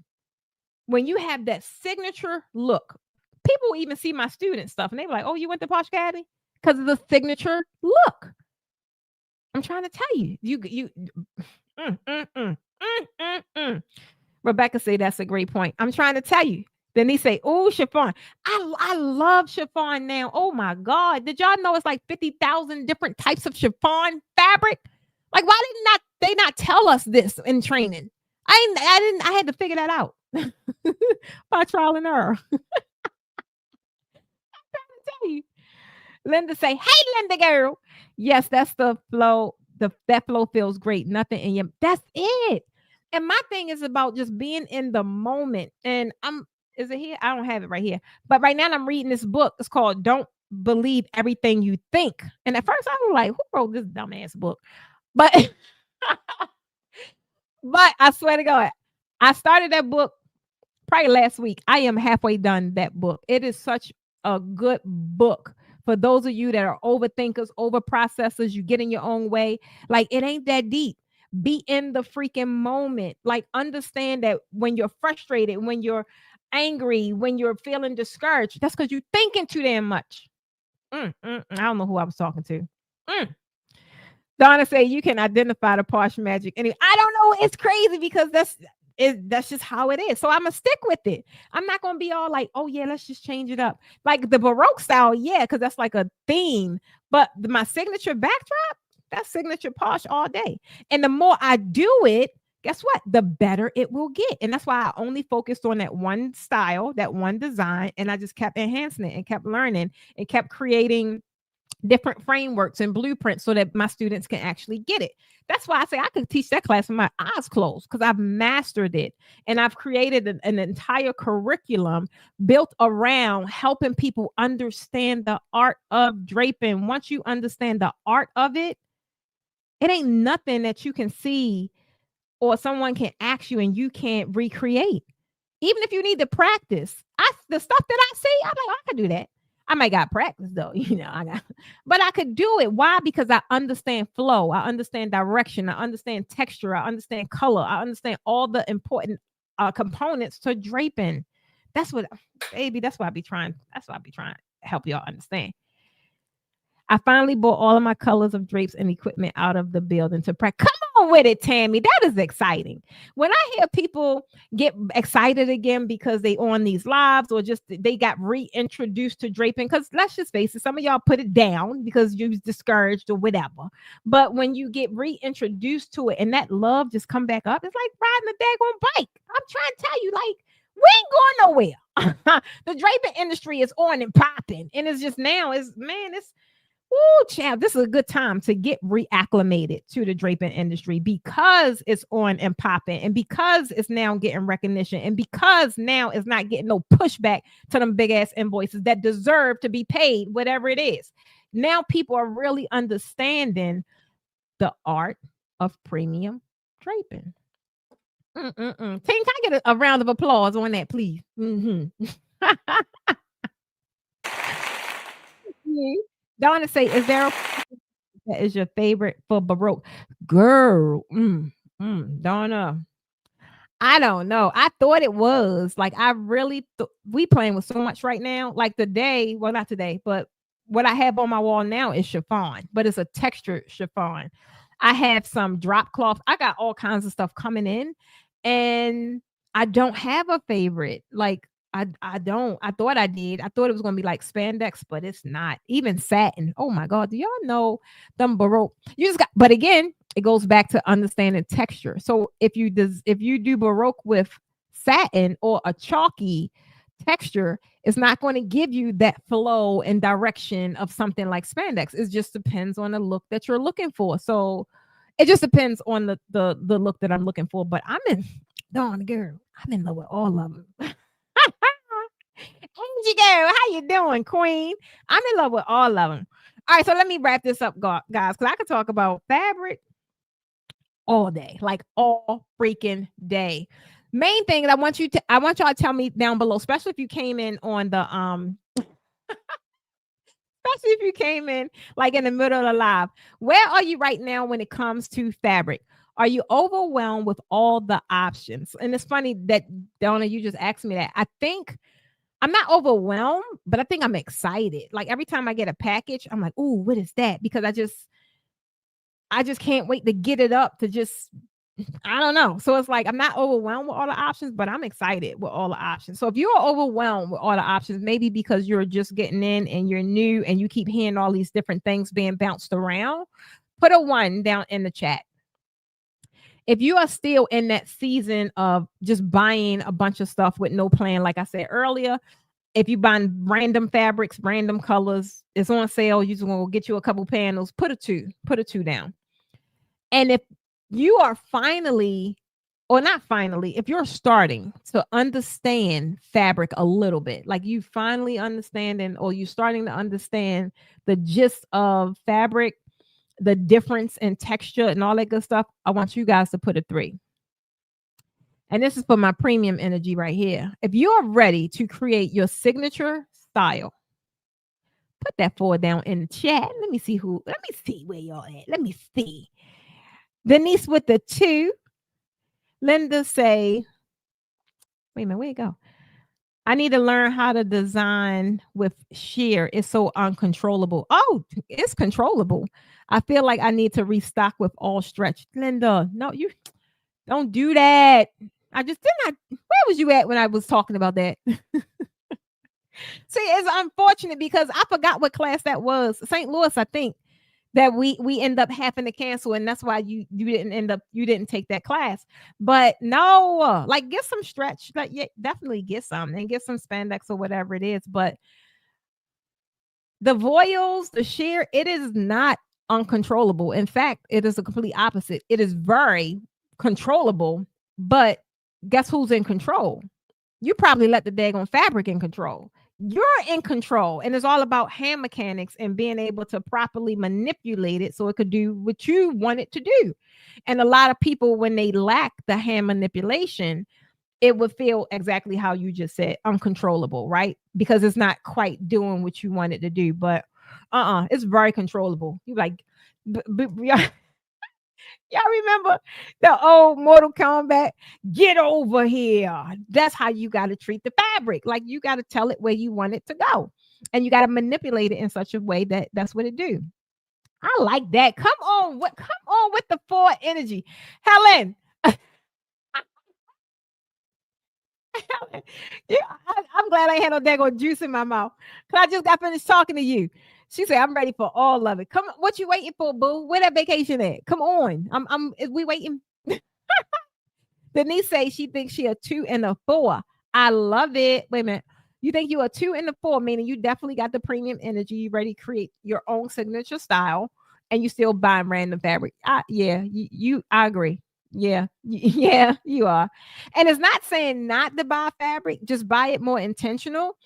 When you have that signature look, people even see my student stuff and they be like, "Oh, you went to Posh Academy because of the signature look." I'm trying to tell you, mm, mm, mm, mm. Rebecca say that's a great point. I'm trying to tell you. Then they say, "Oh, chiffon." I love chiffon now. Oh my God. Did y'all know it's like 50,000 different types of chiffon fabric? Like, why did not they not tell us this in training? I had to figure that out by trial and error. Tell you. Linda say, "Hey, Linda girl." Yes, that's the flow. That flow feels great. Nothing in you. That's it. And my thing is about just being in the moment. And is it here? I don't have it right here. But right now I'm reading this book. It's called Don't Believe Everything You Think. And at first I was like, who wrote this dumbass book? But but I swear to God, I started that book probably last week. I am halfway done that book. It is such a good book for those of you that are overthinkers, over processors. You get in your own way. Like, it ain't that deep. Be in the freaking moment. Like, understand that when you're frustrated, when you're angry, when you're feeling discouraged, that's because you're thinking too damn much. I don't know who I was talking to. Mm. Donna say you can identify the Posh magic. Anyway, I don't know. It's crazy because that's just how it is. So I'm gonna stick with it. I'm not gonna be all like, oh yeah, let's just change it up. Like the Baroque style, yeah, because that's like a theme. But my signature backdrop, that's signature Posh all day. And the more I do it, guess what? The better it will get. And that's why I only focused on that one style, that one design, and I just kept enhancing it and kept learning and kept creating different frameworks and blueprints so that my students can actually get it. That's why I say I could teach that class with my eyes closed because I've mastered it and I've created an entire curriculum built around helping people understand the art of draping. Once you understand the art of it, it ain't nothing that you can see or someone can ask you and you can't recreate. Even if you need to practice, the stuff that I see, I'm like, I can do that. I might got practice though, but I could do it. Why? Because I understand flow, I understand direction, I understand texture, I understand color, I understand all the important components to draping. That's what, baby. That's why I be trying. That's why I be trying to help y'all understand. I finally bought all of my colors of drapes and equipment out of the building to practice. Come on with it, Tammy. That is exciting. When I hear people get excited again because they on these lives or just they got reintroduced to draping, because let's just face it, some of y'all put it down because you was discouraged or whatever. But when you get reintroduced to it and that love just come back up, it's like riding a daggone bike. I'm trying to tell you, like, we ain't going nowhere. The draping industry is on and popping. And it's just now is, man, it's, oh, child, this is a good time to get reacclimated to the draping industry because it's on and popping and because it's now getting recognition and because now it's not getting no pushback to them big ass invoices that deserve to be paid, whatever it is. Now people are really understanding the art of premium draping. Team, can I get a round of applause on that, please? Donna say, is there a that is your favorite for Baroque? Girl, Donna, I don't know. I thought it was like I really we playing with so much right now. Like today, well, not today, but what I have on my wall now is chiffon, but it's a textured chiffon. I have some drop cloth. I got all kinds of stuff coming in, and I don't have a favorite. Like I don't. I thought I did. I thought it was gonna be like spandex, but it's not. Even satin. Oh my God. Do y'all know them Baroque? You just got, but again, it goes back to understanding texture. So if you do Baroque with satin or a chalky texture, it's not going to give you that flow and direction of something like spandex. It just depends on the look that you're looking for. So it just depends on the look that I'm looking for. But I'm in, darn girl, I'm in love with all of them. Hey you go. How you doing, Queen? I'm in love with all of them. All right, so let me wrap this up, guys, because I could talk about fabric all day, like all freaking day. Main thing that I want y'all to tell me down below, especially if you came in on the especially if you came in like in the middle of the live. Where are you right now when it comes to fabric? Are you overwhelmed with all the options? And it's funny that Donna, you just asked me that. I think I'm not overwhelmed, but I think I'm excited. Like every time I get a package, I'm like, "Ooh, what is that?" Because I just can't wait to get it up to just I don't know. So it's like I'm not overwhelmed with all the options, but I'm excited with all the options. So if you're overwhelmed with all the options, maybe because you're just getting in and you're new and you keep hearing all these different things being bounced around, put a 1 down in the chat. If you are still in that season of just buying a bunch of stuff with no plan, like I said earlier, if you buying random fabrics, random colors, it's on sale, you just want to get you a couple panels, put a 2, put a 2 down. And if you are finally, or not finally, if you're starting to understand fabric a little bit, like you finally understanding, or you starting to understand the gist of fabric, the difference in texture and all that good stuff, I want you guys to put a 3. And this is for my premium energy right here. If you're ready to create your signature style, put that 4 down in the chat. Let me see where y'all at. Let me see. Denise with the 2. Linda say, wait a minute, where'd it go? I need to learn how to design with sheer. It's so uncontrollable. Oh, it's controllable. I feel like I need to restock with all stretch. Linda, no, you don't do that. I just did not. Where was you at when I was talking about that? See, it's unfortunate because I forgot what class that was. St. Louis, I think, that we end up having to cancel, and that's why you didn't take that class. But no, like get some stretch, like yeah, definitely get some and get some spandex or whatever it is. But the voiles, the sheer, it is not uncontrollable. In fact, it is a complete opposite. It is very controllable, but guess who's in control? You probably let the daggone fabric in control. You're in control, and it's all about hand mechanics and being able to properly manipulate it so it could do what you want it to do. And a lot of people, when they lack the hand manipulation, it would feel exactly how you just said, uncontrollable, right? Because it's not quite doing what you want it to do. But it's very controllable. You like, y'all remember the old Mortal Kombat? Get over here. That's how you got to treat the fabric. Like you got to tell it where you want it to go. And you got to manipulate it in such a way that that's what it do. I like that. Come on with the 4 energy. Helen. Yeah, I'm glad I had no daggone juice in my mouth. Cause I just got finished talking to you. She said, I'm ready for all of it. Come on, what you waiting for, boo? Where that vacation at? Come on. Is we waiting? Denise say she thinks she a 2 and a 4. I love it. Wait a minute. You think you a 2 and a 4, meaning you definitely got the premium energy. You ready to create your own signature style, and you still buying random fabric. Yeah, I agree. Yeah, yeah, you are. And it's not saying not to buy fabric, just buy it more intentional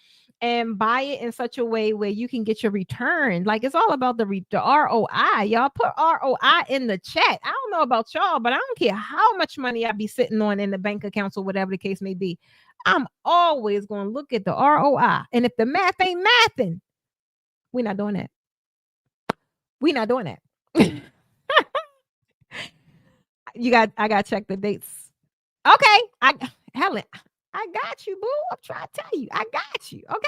and buy it in such a way where you can get your return. Like it's all about the ROI. Y'all put ROI in the chat. I don't know about y'all, but I don't care how much money I be sitting on in the bank accounts or whatever the case may be. I'm always going to look at the ROI. And if the math ain't mathing, we're not doing that. We're not doing that. I got to check the dates. Okay. Helen, I got you, boo. I'm trying to tell you. I got you. Okay.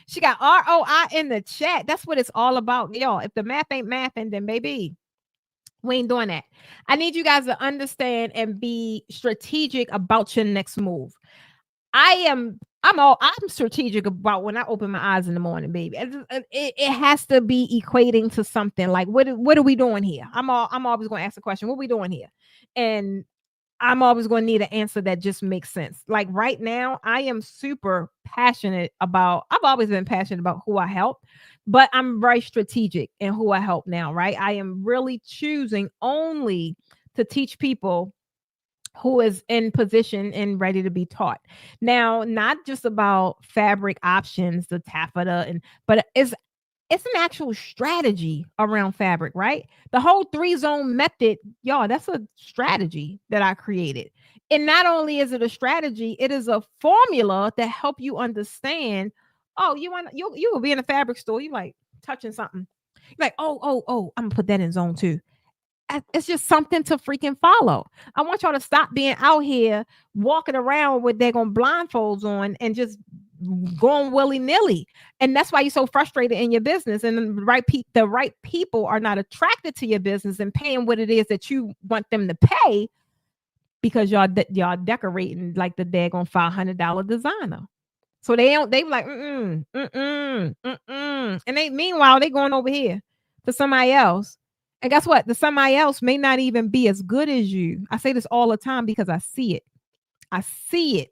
She got ROI in the chat. That's what it's all about. Y'all, if the math ain't mathing, then maybe we ain't doing that. I need you guys to understand and be strategic about your next move. I'm strategic about when I open my eyes in the morning, baby. It has to be equating to something. Like what are we doing here? I'm always going to ask the question, what are we doing here? And I'm always going to need an answer that just makes sense. Like right now, I am super passionate about, I've always been passionate about who I help, but I'm very strategic in who I help now, right? I am really choosing only to teach people who is in position and ready to be taught. Now, not just about fabric options, the taffeta, but it's an actual strategy around fabric, right? The whole 3 zone method, y'all, that's a strategy that I created. And not only is it a strategy, it is a formula to help you understand. Oh, you will be in a fabric store, you like touching something. You're like, oh, I'm gonna put that in zone 2. It's just something to freaking follow. I want y'all to stop being out here walking around with they're gonna blindfolds on and just going willy-nilly. And that's why you're so frustrated in your business. And the right people are not attracted to your business and paying what it is that you want them to pay, because y'all decorating like the daggone $500 designer. So they like, and meanwhile they going over here to somebody else. And guess what? The somebody else may not even be as good as you. I say this all the time because I see it. I see it.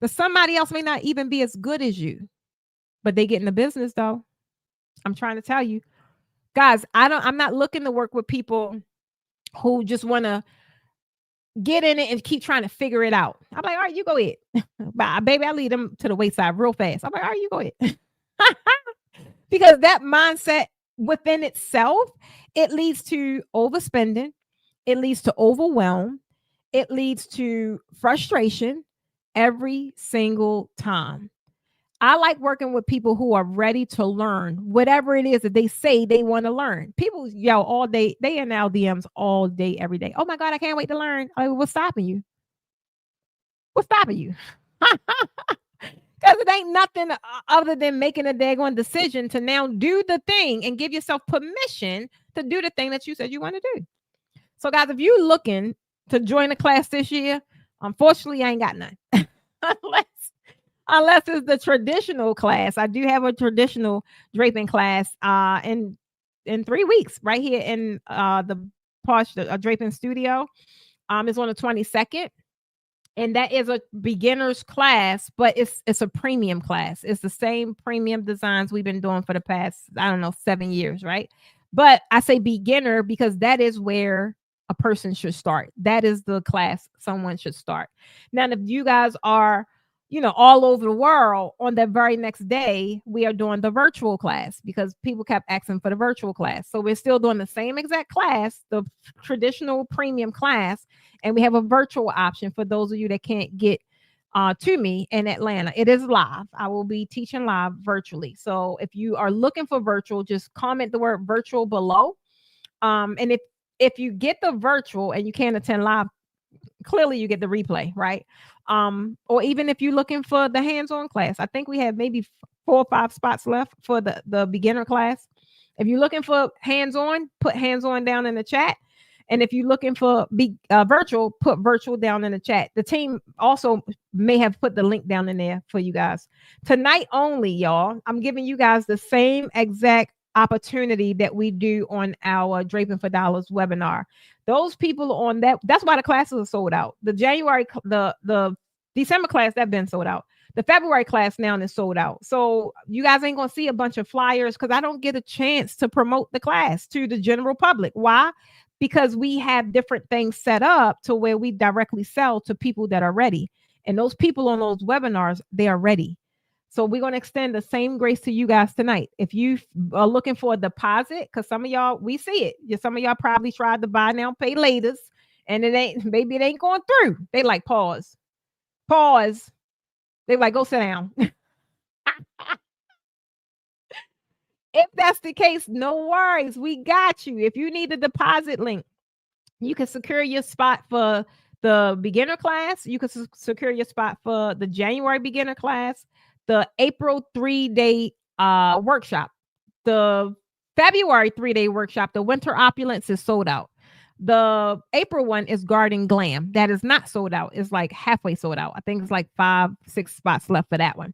The somebody else may not even be as good as you, but they get in the business though. I'm trying to tell you, guys, I'm not looking to work with people who just want to get in it and keep trying to figure it out. I'm like, all right, you go ahead. Bye, baby. I lead them to the wayside real fast. I'm like, all right, you go ahead. Because that mindset within itself, it leads to overspending. It leads to overwhelm. It leads to frustration every single time. I like working with people who are ready to learn whatever it is that they say they want to learn. People yell all day. They in our DMs all day, every day. Oh my God, I can't wait to learn. What's stopping you? What's stopping you? Because it ain't nothing other than making a daggone decision to now do the thing and give yourself permission to do the thing that you said you want to do. So, guys, if you're looking to join a class this year, unfortunately, I ain't got none. Unless it's the traditional class. I do have a traditional draping class in 3 weeks right here in the Posh Draping Studio. It's on the 22nd. And that is a beginner's class, but it's a premium class. It's the same premium designs we've been doing for the past, I don't know, 7 years, right? But I say beginner because that is where a person should start. That is the class someone should start. Now, if you guys are, all over the world, on the very next day, we are doing the virtual class because people kept asking for the virtual class. So we're still doing the same exact class, the traditional premium class, and we have a virtual option for those of you that can't get to me in Atlanta. It is live. I will be teaching live virtually. So if you are looking for virtual, just comment the word virtual below. And if you get the virtual and you can't attend live, clearly you get the replay, right? Or even if you're looking for the hands-on class, I think we have maybe 4 or 5 spots left for the beginner class. If you're looking for hands-on, put hands-on down in the chat. And if you're looking for virtual, put virtual down in the chat. The team also may have put the link down in there for you guys. Tonight only, y'all, I'm giving you guys the same exact opportunity that we do on our Draping for Dollars webinar. Those people on that's why the classes are sold out. The January, the December class, that's been sold out. The February class now is sold out. So you guys ain't going to see a bunch of flyers because I don't get a chance to promote the class to the general public. Why? Because we have different things set up to where we directly sell to people that are ready. And those people on those webinars, they are ready. So we're going to extend the same grace to you guys tonight. If you are looking for a deposit, because some of y'all, we see it. Some of y'all probably tried to buy now, pay later, and maybe it ain't going through. They like, pause. They like, go sit down. If that's the case, no worries. We got you. If you need a deposit link, you can secure your spot for the beginner class. You can secure your spot for the January beginner class, the April 3-day workshop, the February 3-day workshop. The winter opulence is sold out. The April one is Garden Glam. That is not sold out. It's like halfway sold out. I think it's like 5-6 spots left for that one.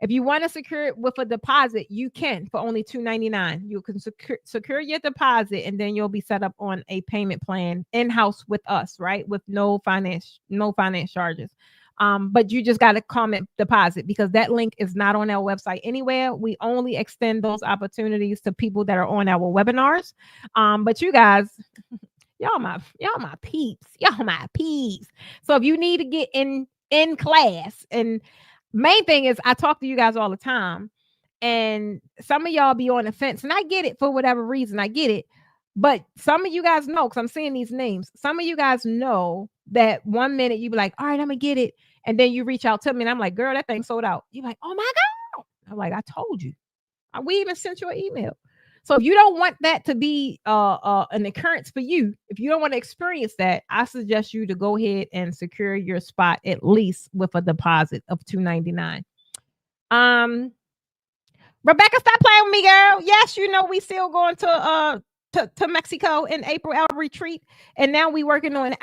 If you want to secure it with a deposit, you can for only $2.99. You can secure your deposit, and then you'll be set up on a payment plan in-house with us, right? With no finance charges. But you just got to comment deposit because that link is not on our website anywhere. We only extend those opportunities to people that are on our webinars. But you guys, y'all my peeps. Y'all my peeps. So if you need to get in class, and main thing is I talk to you guys all the time, and some of y'all be on the fence, and I get it for whatever reason. I get it. But some of you guys know, because I'm seeing these names, some of you guys know that one minute you be like, all right, I'm gonna get it. And then you reach out to me and I'm like, girl, that thing sold out. You're like, oh my God. I'm like, I told you. We even sent you an email. So if you don't want that to be an occurrence for you, if you don't want to experience that, I suggest you to go ahead and secure your spot at least with a deposit of $299. Rebecca, stop playing with me, girl. Yes, you know we still going to Mexico in April, our retreat, and now we working on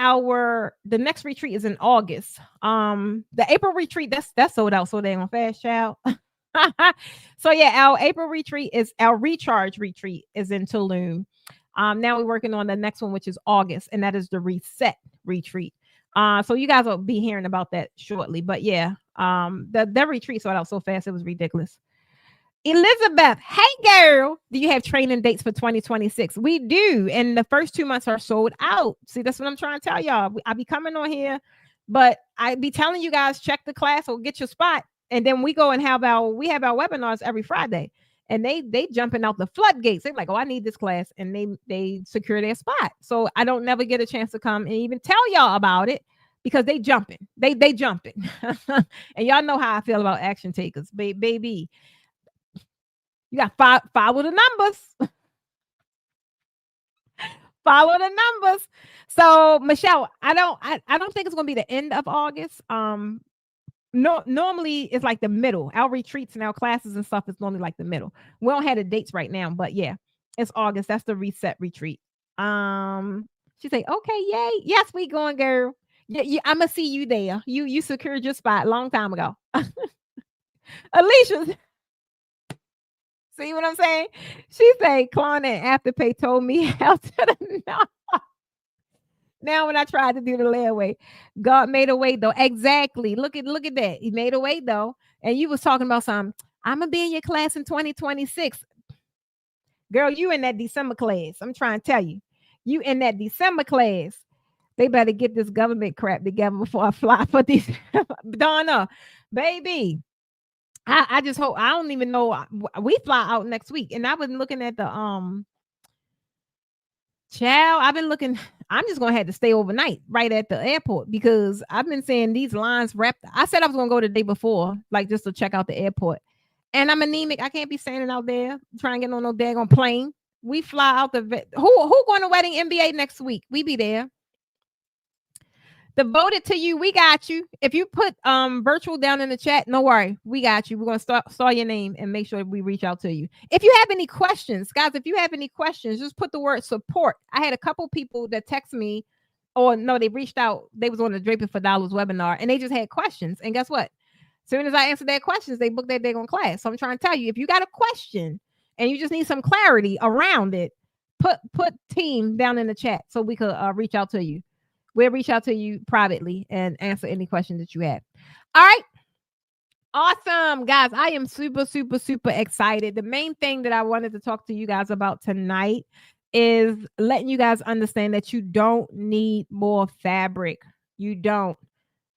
the next retreat is in August. The April retreat that's sold out so dang on fast, child. So yeah, our April retreat is our recharge retreat is in Tulum. Now we're working on the next one, which is August, and that is the reset retreat. So you guys will be hearing about that shortly. But yeah, the retreat sold out so fast it was ridiculous. Elizabeth, hey girl, do you have training dates for 2026? We do, and the first 2 months are sold out. See, that's what I'm trying to tell y'all. I be coming on here, but I be telling you guys check the class or get your spot, and then we go and have our webinars every Friday, and they jumping out the floodgates. They're like, oh, I need this class, and they secure their spot. So I don't never get a chance to come and even tell y'all about it because they jumping, they jumping, and y'all know how I feel about action takers, baby. You got follow the numbers. Follow the numbers. So Michelle, I don't think it's gonna be the end of August. No, normally it's like the middle. Our retreats and our classes and stuff is normally like the middle. We don't have the dates right now, but yeah, it's August. That's the reset retreat. She say, okay, yay, yes, we going, girl. Yeah, I'm gonna see you there. You secured your spot a long time ago. Alicia. See what I'm saying? She say, Klon and Afterpay told me how to the now when I tried to do the layaway, God made a way though. Exactly. Look at that. He made a way though. And you was talking about something. I'm gonna be in your class in 2026. Girl, you in that December class. I'm trying to tell you. You in that December class. They better get this government crap together before I fly for these. Donna, baby. I just hope I don't even know. We fly out next week, and I've been looking at the child. I've been looking. I'm just gonna have to stay overnight right at the airport because I've been seeing these lines wrapped. I said I was gonna go the day before, like just to check out the airport. And I'm anemic. I can't be standing out there trying to get on no daggone plane. We fly out the who going to wedding MBA next week? We be there. Devoted to you, we got you. If you put virtual down in the chat, no worry, we got you. We're gonna start your name and make sure we reach out to you. If you have any questions, guys, if you have any questions, just put the word support. I had a couple people that text me, or no, they reached out. They was on the Draping for Dollars webinar, and they just had questions. And guess what? As soon as I answered their questions, they booked their day on class. So I'm trying to tell you, if you got a question and you just need some clarity around it, put team down in the chat so we could reach out to you. We'll reach out to you privately and answer any questions that you have. All right. Awesome, guys. I am super, super, super excited. The main thing that I wanted to talk to you guys about tonight is letting you guys understand that you don't need more fabric. You don't.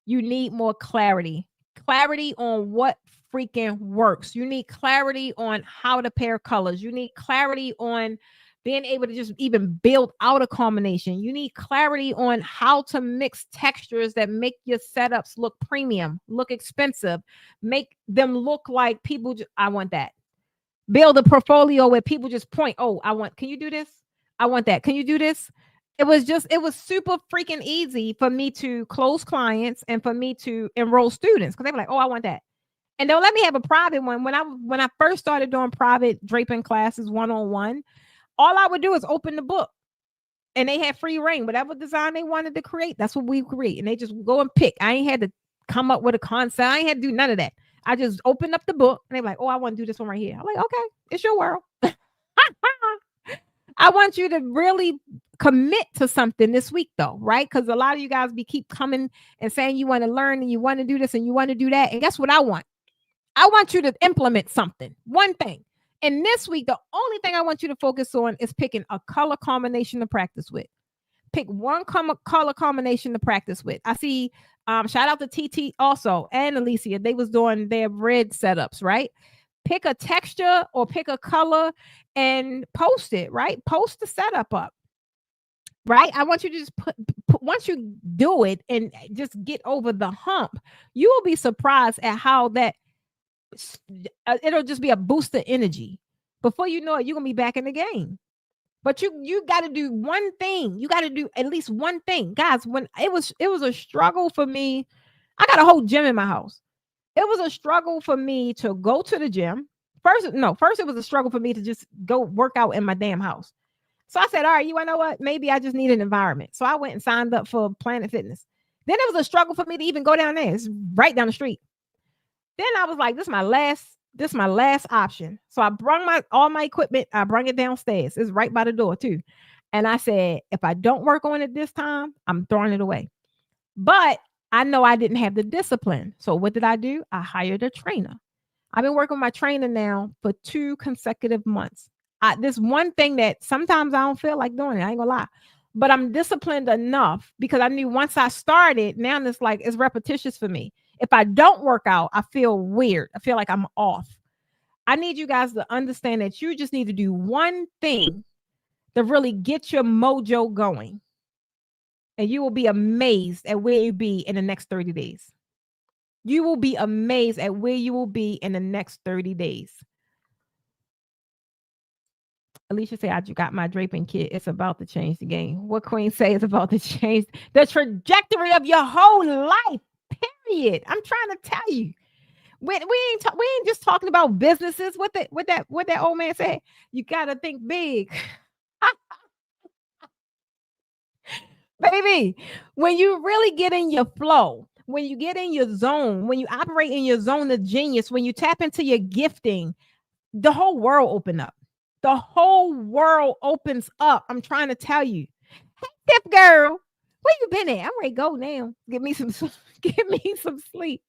You need more clarity. Clarity on what freaking works. You need clarity on how to pair colors. You need clarity on being able to just even build out a combination. You need clarity on how to mix textures that make your setups look premium, look expensive, make them look like people. I want that. Build a portfolio where people just point, oh, can you do this? I want that. Can you do this? It was super freaking easy for me to close clients and for me to enroll students because they were like, oh, I want that. And they'll let me have a private one. When I first started doing private draping classes one-on-one, all I would do is open the book and they had free reign. Whatever design they wanted to create, that's what we create. And they just go and pick. I ain't had to come up with a concept. I ain't had to do none of that. I just opened up the book and they're like, oh, I want to do this one right here. I'm like, okay, it's your world. I want you to really commit to something this week though, right? Because a lot of you guys keep coming and saying you want to learn and you want to do this and you want to do that. And guess what I want? I want you to implement something, one thing. And this week, the only thing I want you to focus on is picking a color combination to practice with. Pick one color combination to practice with. I see. Shout out to TT also and Alicia. They was doing their red setups, right? Pick a texture or pick a color and post it, right? Post the setup up, right? I want you to just put once you do it and just get over the hump, you will be surprised at how that it'll just be a boost of energy. Before you know it, you're gonna be back in the game. But you got to do one thing. You got to do at least one thing, guys. When it was a struggle for me. I got a whole gym in my house. It was a struggle for me to go to the gym. First it was a struggle for me to just go work out in my damn house. So I said, all right, you wanna know what? Maybe I just need an environment. So I went and signed up for Planet Fitness. Then it was a struggle for me to even go down there. It's right down the street. Then I was like, this is my last option. So I brought all my equipment. I brought it downstairs. It's right by the door too. And I said, if I don't work on it this time, I'm throwing it away. But I know I didn't have the discipline. So what did I do? I hired a trainer. I've been working with my trainer now for 2 consecutive months. This one thing that sometimes I don't feel like doing it. I ain't gonna lie. But I'm disciplined enough because I knew once I started, now it's repetitious for me. If I don't work out, I feel weird. I feel like I'm off. I need you guys to understand that you just need to do one thing to really get your mojo going. And you will be amazed at where you be in the next 30 days. You will be amazed at where you will be in the next 30 days. Alicia said, I got my draping kit. It's about to change the game. What Queen say is about to change the trajectory of your whole life. Period. I'm trying to tell you. We ain't just talking about businesses. What that old man said. You gotta think big. Baby, when you really get in your flow, when you get in your zone, when you operate in your zone of genius, when you tap into your gifting, the whole world open up. The whole world opens up. I'm trying to tell you. Hey, Tip girl, where you been at? I'm ready to go now. Give me some sleep.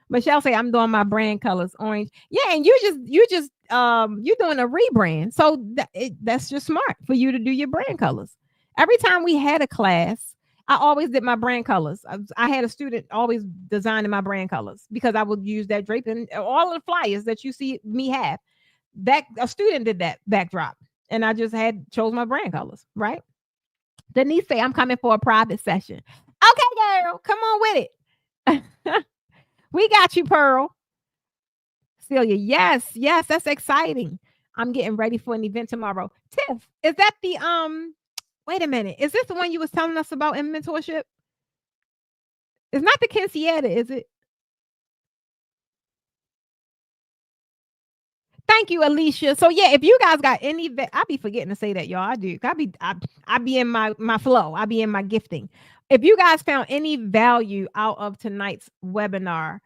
Michelle say I'm doing my brand colors orange. Yeah, and you're doing a rebrand. So that's just smart for you to do your brand colors. Every time we had a class, I always did my brand colors. I had a student always designing my brand colors because I would use that draping, all of the flyers that you see me have. That a student did that backdrop, and I just chose my brand colors, right? Denise say I'm coming for a private session. Okay, girl, come on with it. We got you, Pearl. Celia, yes, that's exciting. I'm getting ready for an event tomorrow. Tiff, is that the wait a minute. Is this the one you was telling us about in mentorship? It's not the Quinceañera, is it? Thank you, Alicia. So yeah, if you guys got any, I be forgetting to say that, y'all. I do. I be in my flow. I be in my gifting. If you guys found any value out of tonight's webinar,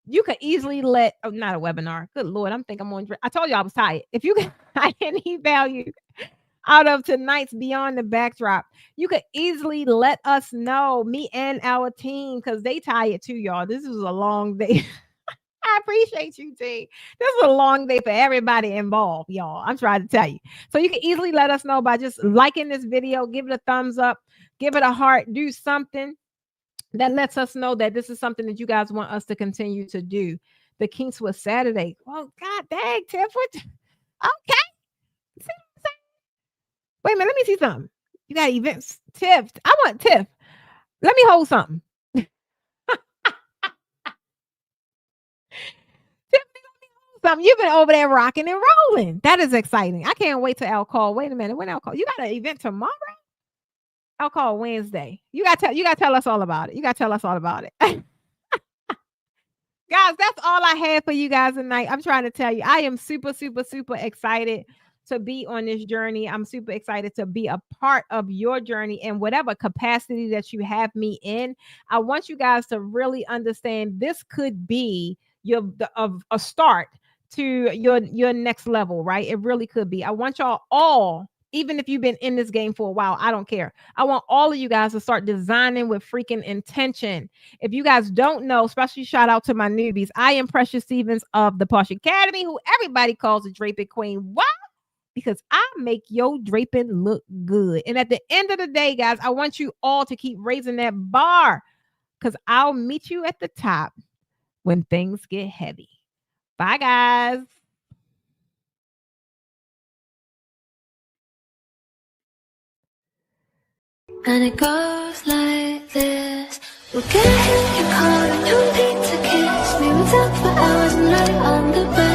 you could easily not a webinar. Good Lord, I'm on. I told you I was tired. If you got any value out of tonight's Beyond the Backdrop, you could easily let us know, me and our team, because they tired too, y'all. This was a long day. I appreciate you, T. This is a long day for everybody involved, y'all. I'm trying to tell you. So you can easily let us know by just liking this video, give it a thumbs up, give it a heart, do something that lets us know that this is something that you guys want us to continue to do. The Kinks was Saturday. Oh, God dang, Tiff. Okay. Wait a minute. Let me see something. You got events. Tiff. I want Tiff. Let me hold something. You've been over there rocking and rolling. That is exciting. I can't wait to call. Wait a minute. When call? You got an event tomorrow? Call Wednesday. You got to tell us all about it. You got to tell us all about it. Guys, that's all I have for you guys tonight. I'm trying to tell you, I am super, super, super excited to be on this journey. I'm super excited to be a part of your journey in whatever capacity that you have me in. I want you guys to really understand this could be a start to your next level, right? It really could be. I want y'all all, even if you've been in this game for a while, I don't care. I want all of you guys to start designing with freaking intention. If you guys don't know, especially shout out to my newbies, I am Precious Stevens of the Posh Academy, who everybody calls the Draping Queen. What? because I make your draping look good. And at the end of the day, guys, I want you all to keep raising that bar because I'll meet you at the top when things get heavy. Bye, guys. And it goes like this. We'll get here, you call, and you need to kiss me. We'll talk for hours and lie on the bed.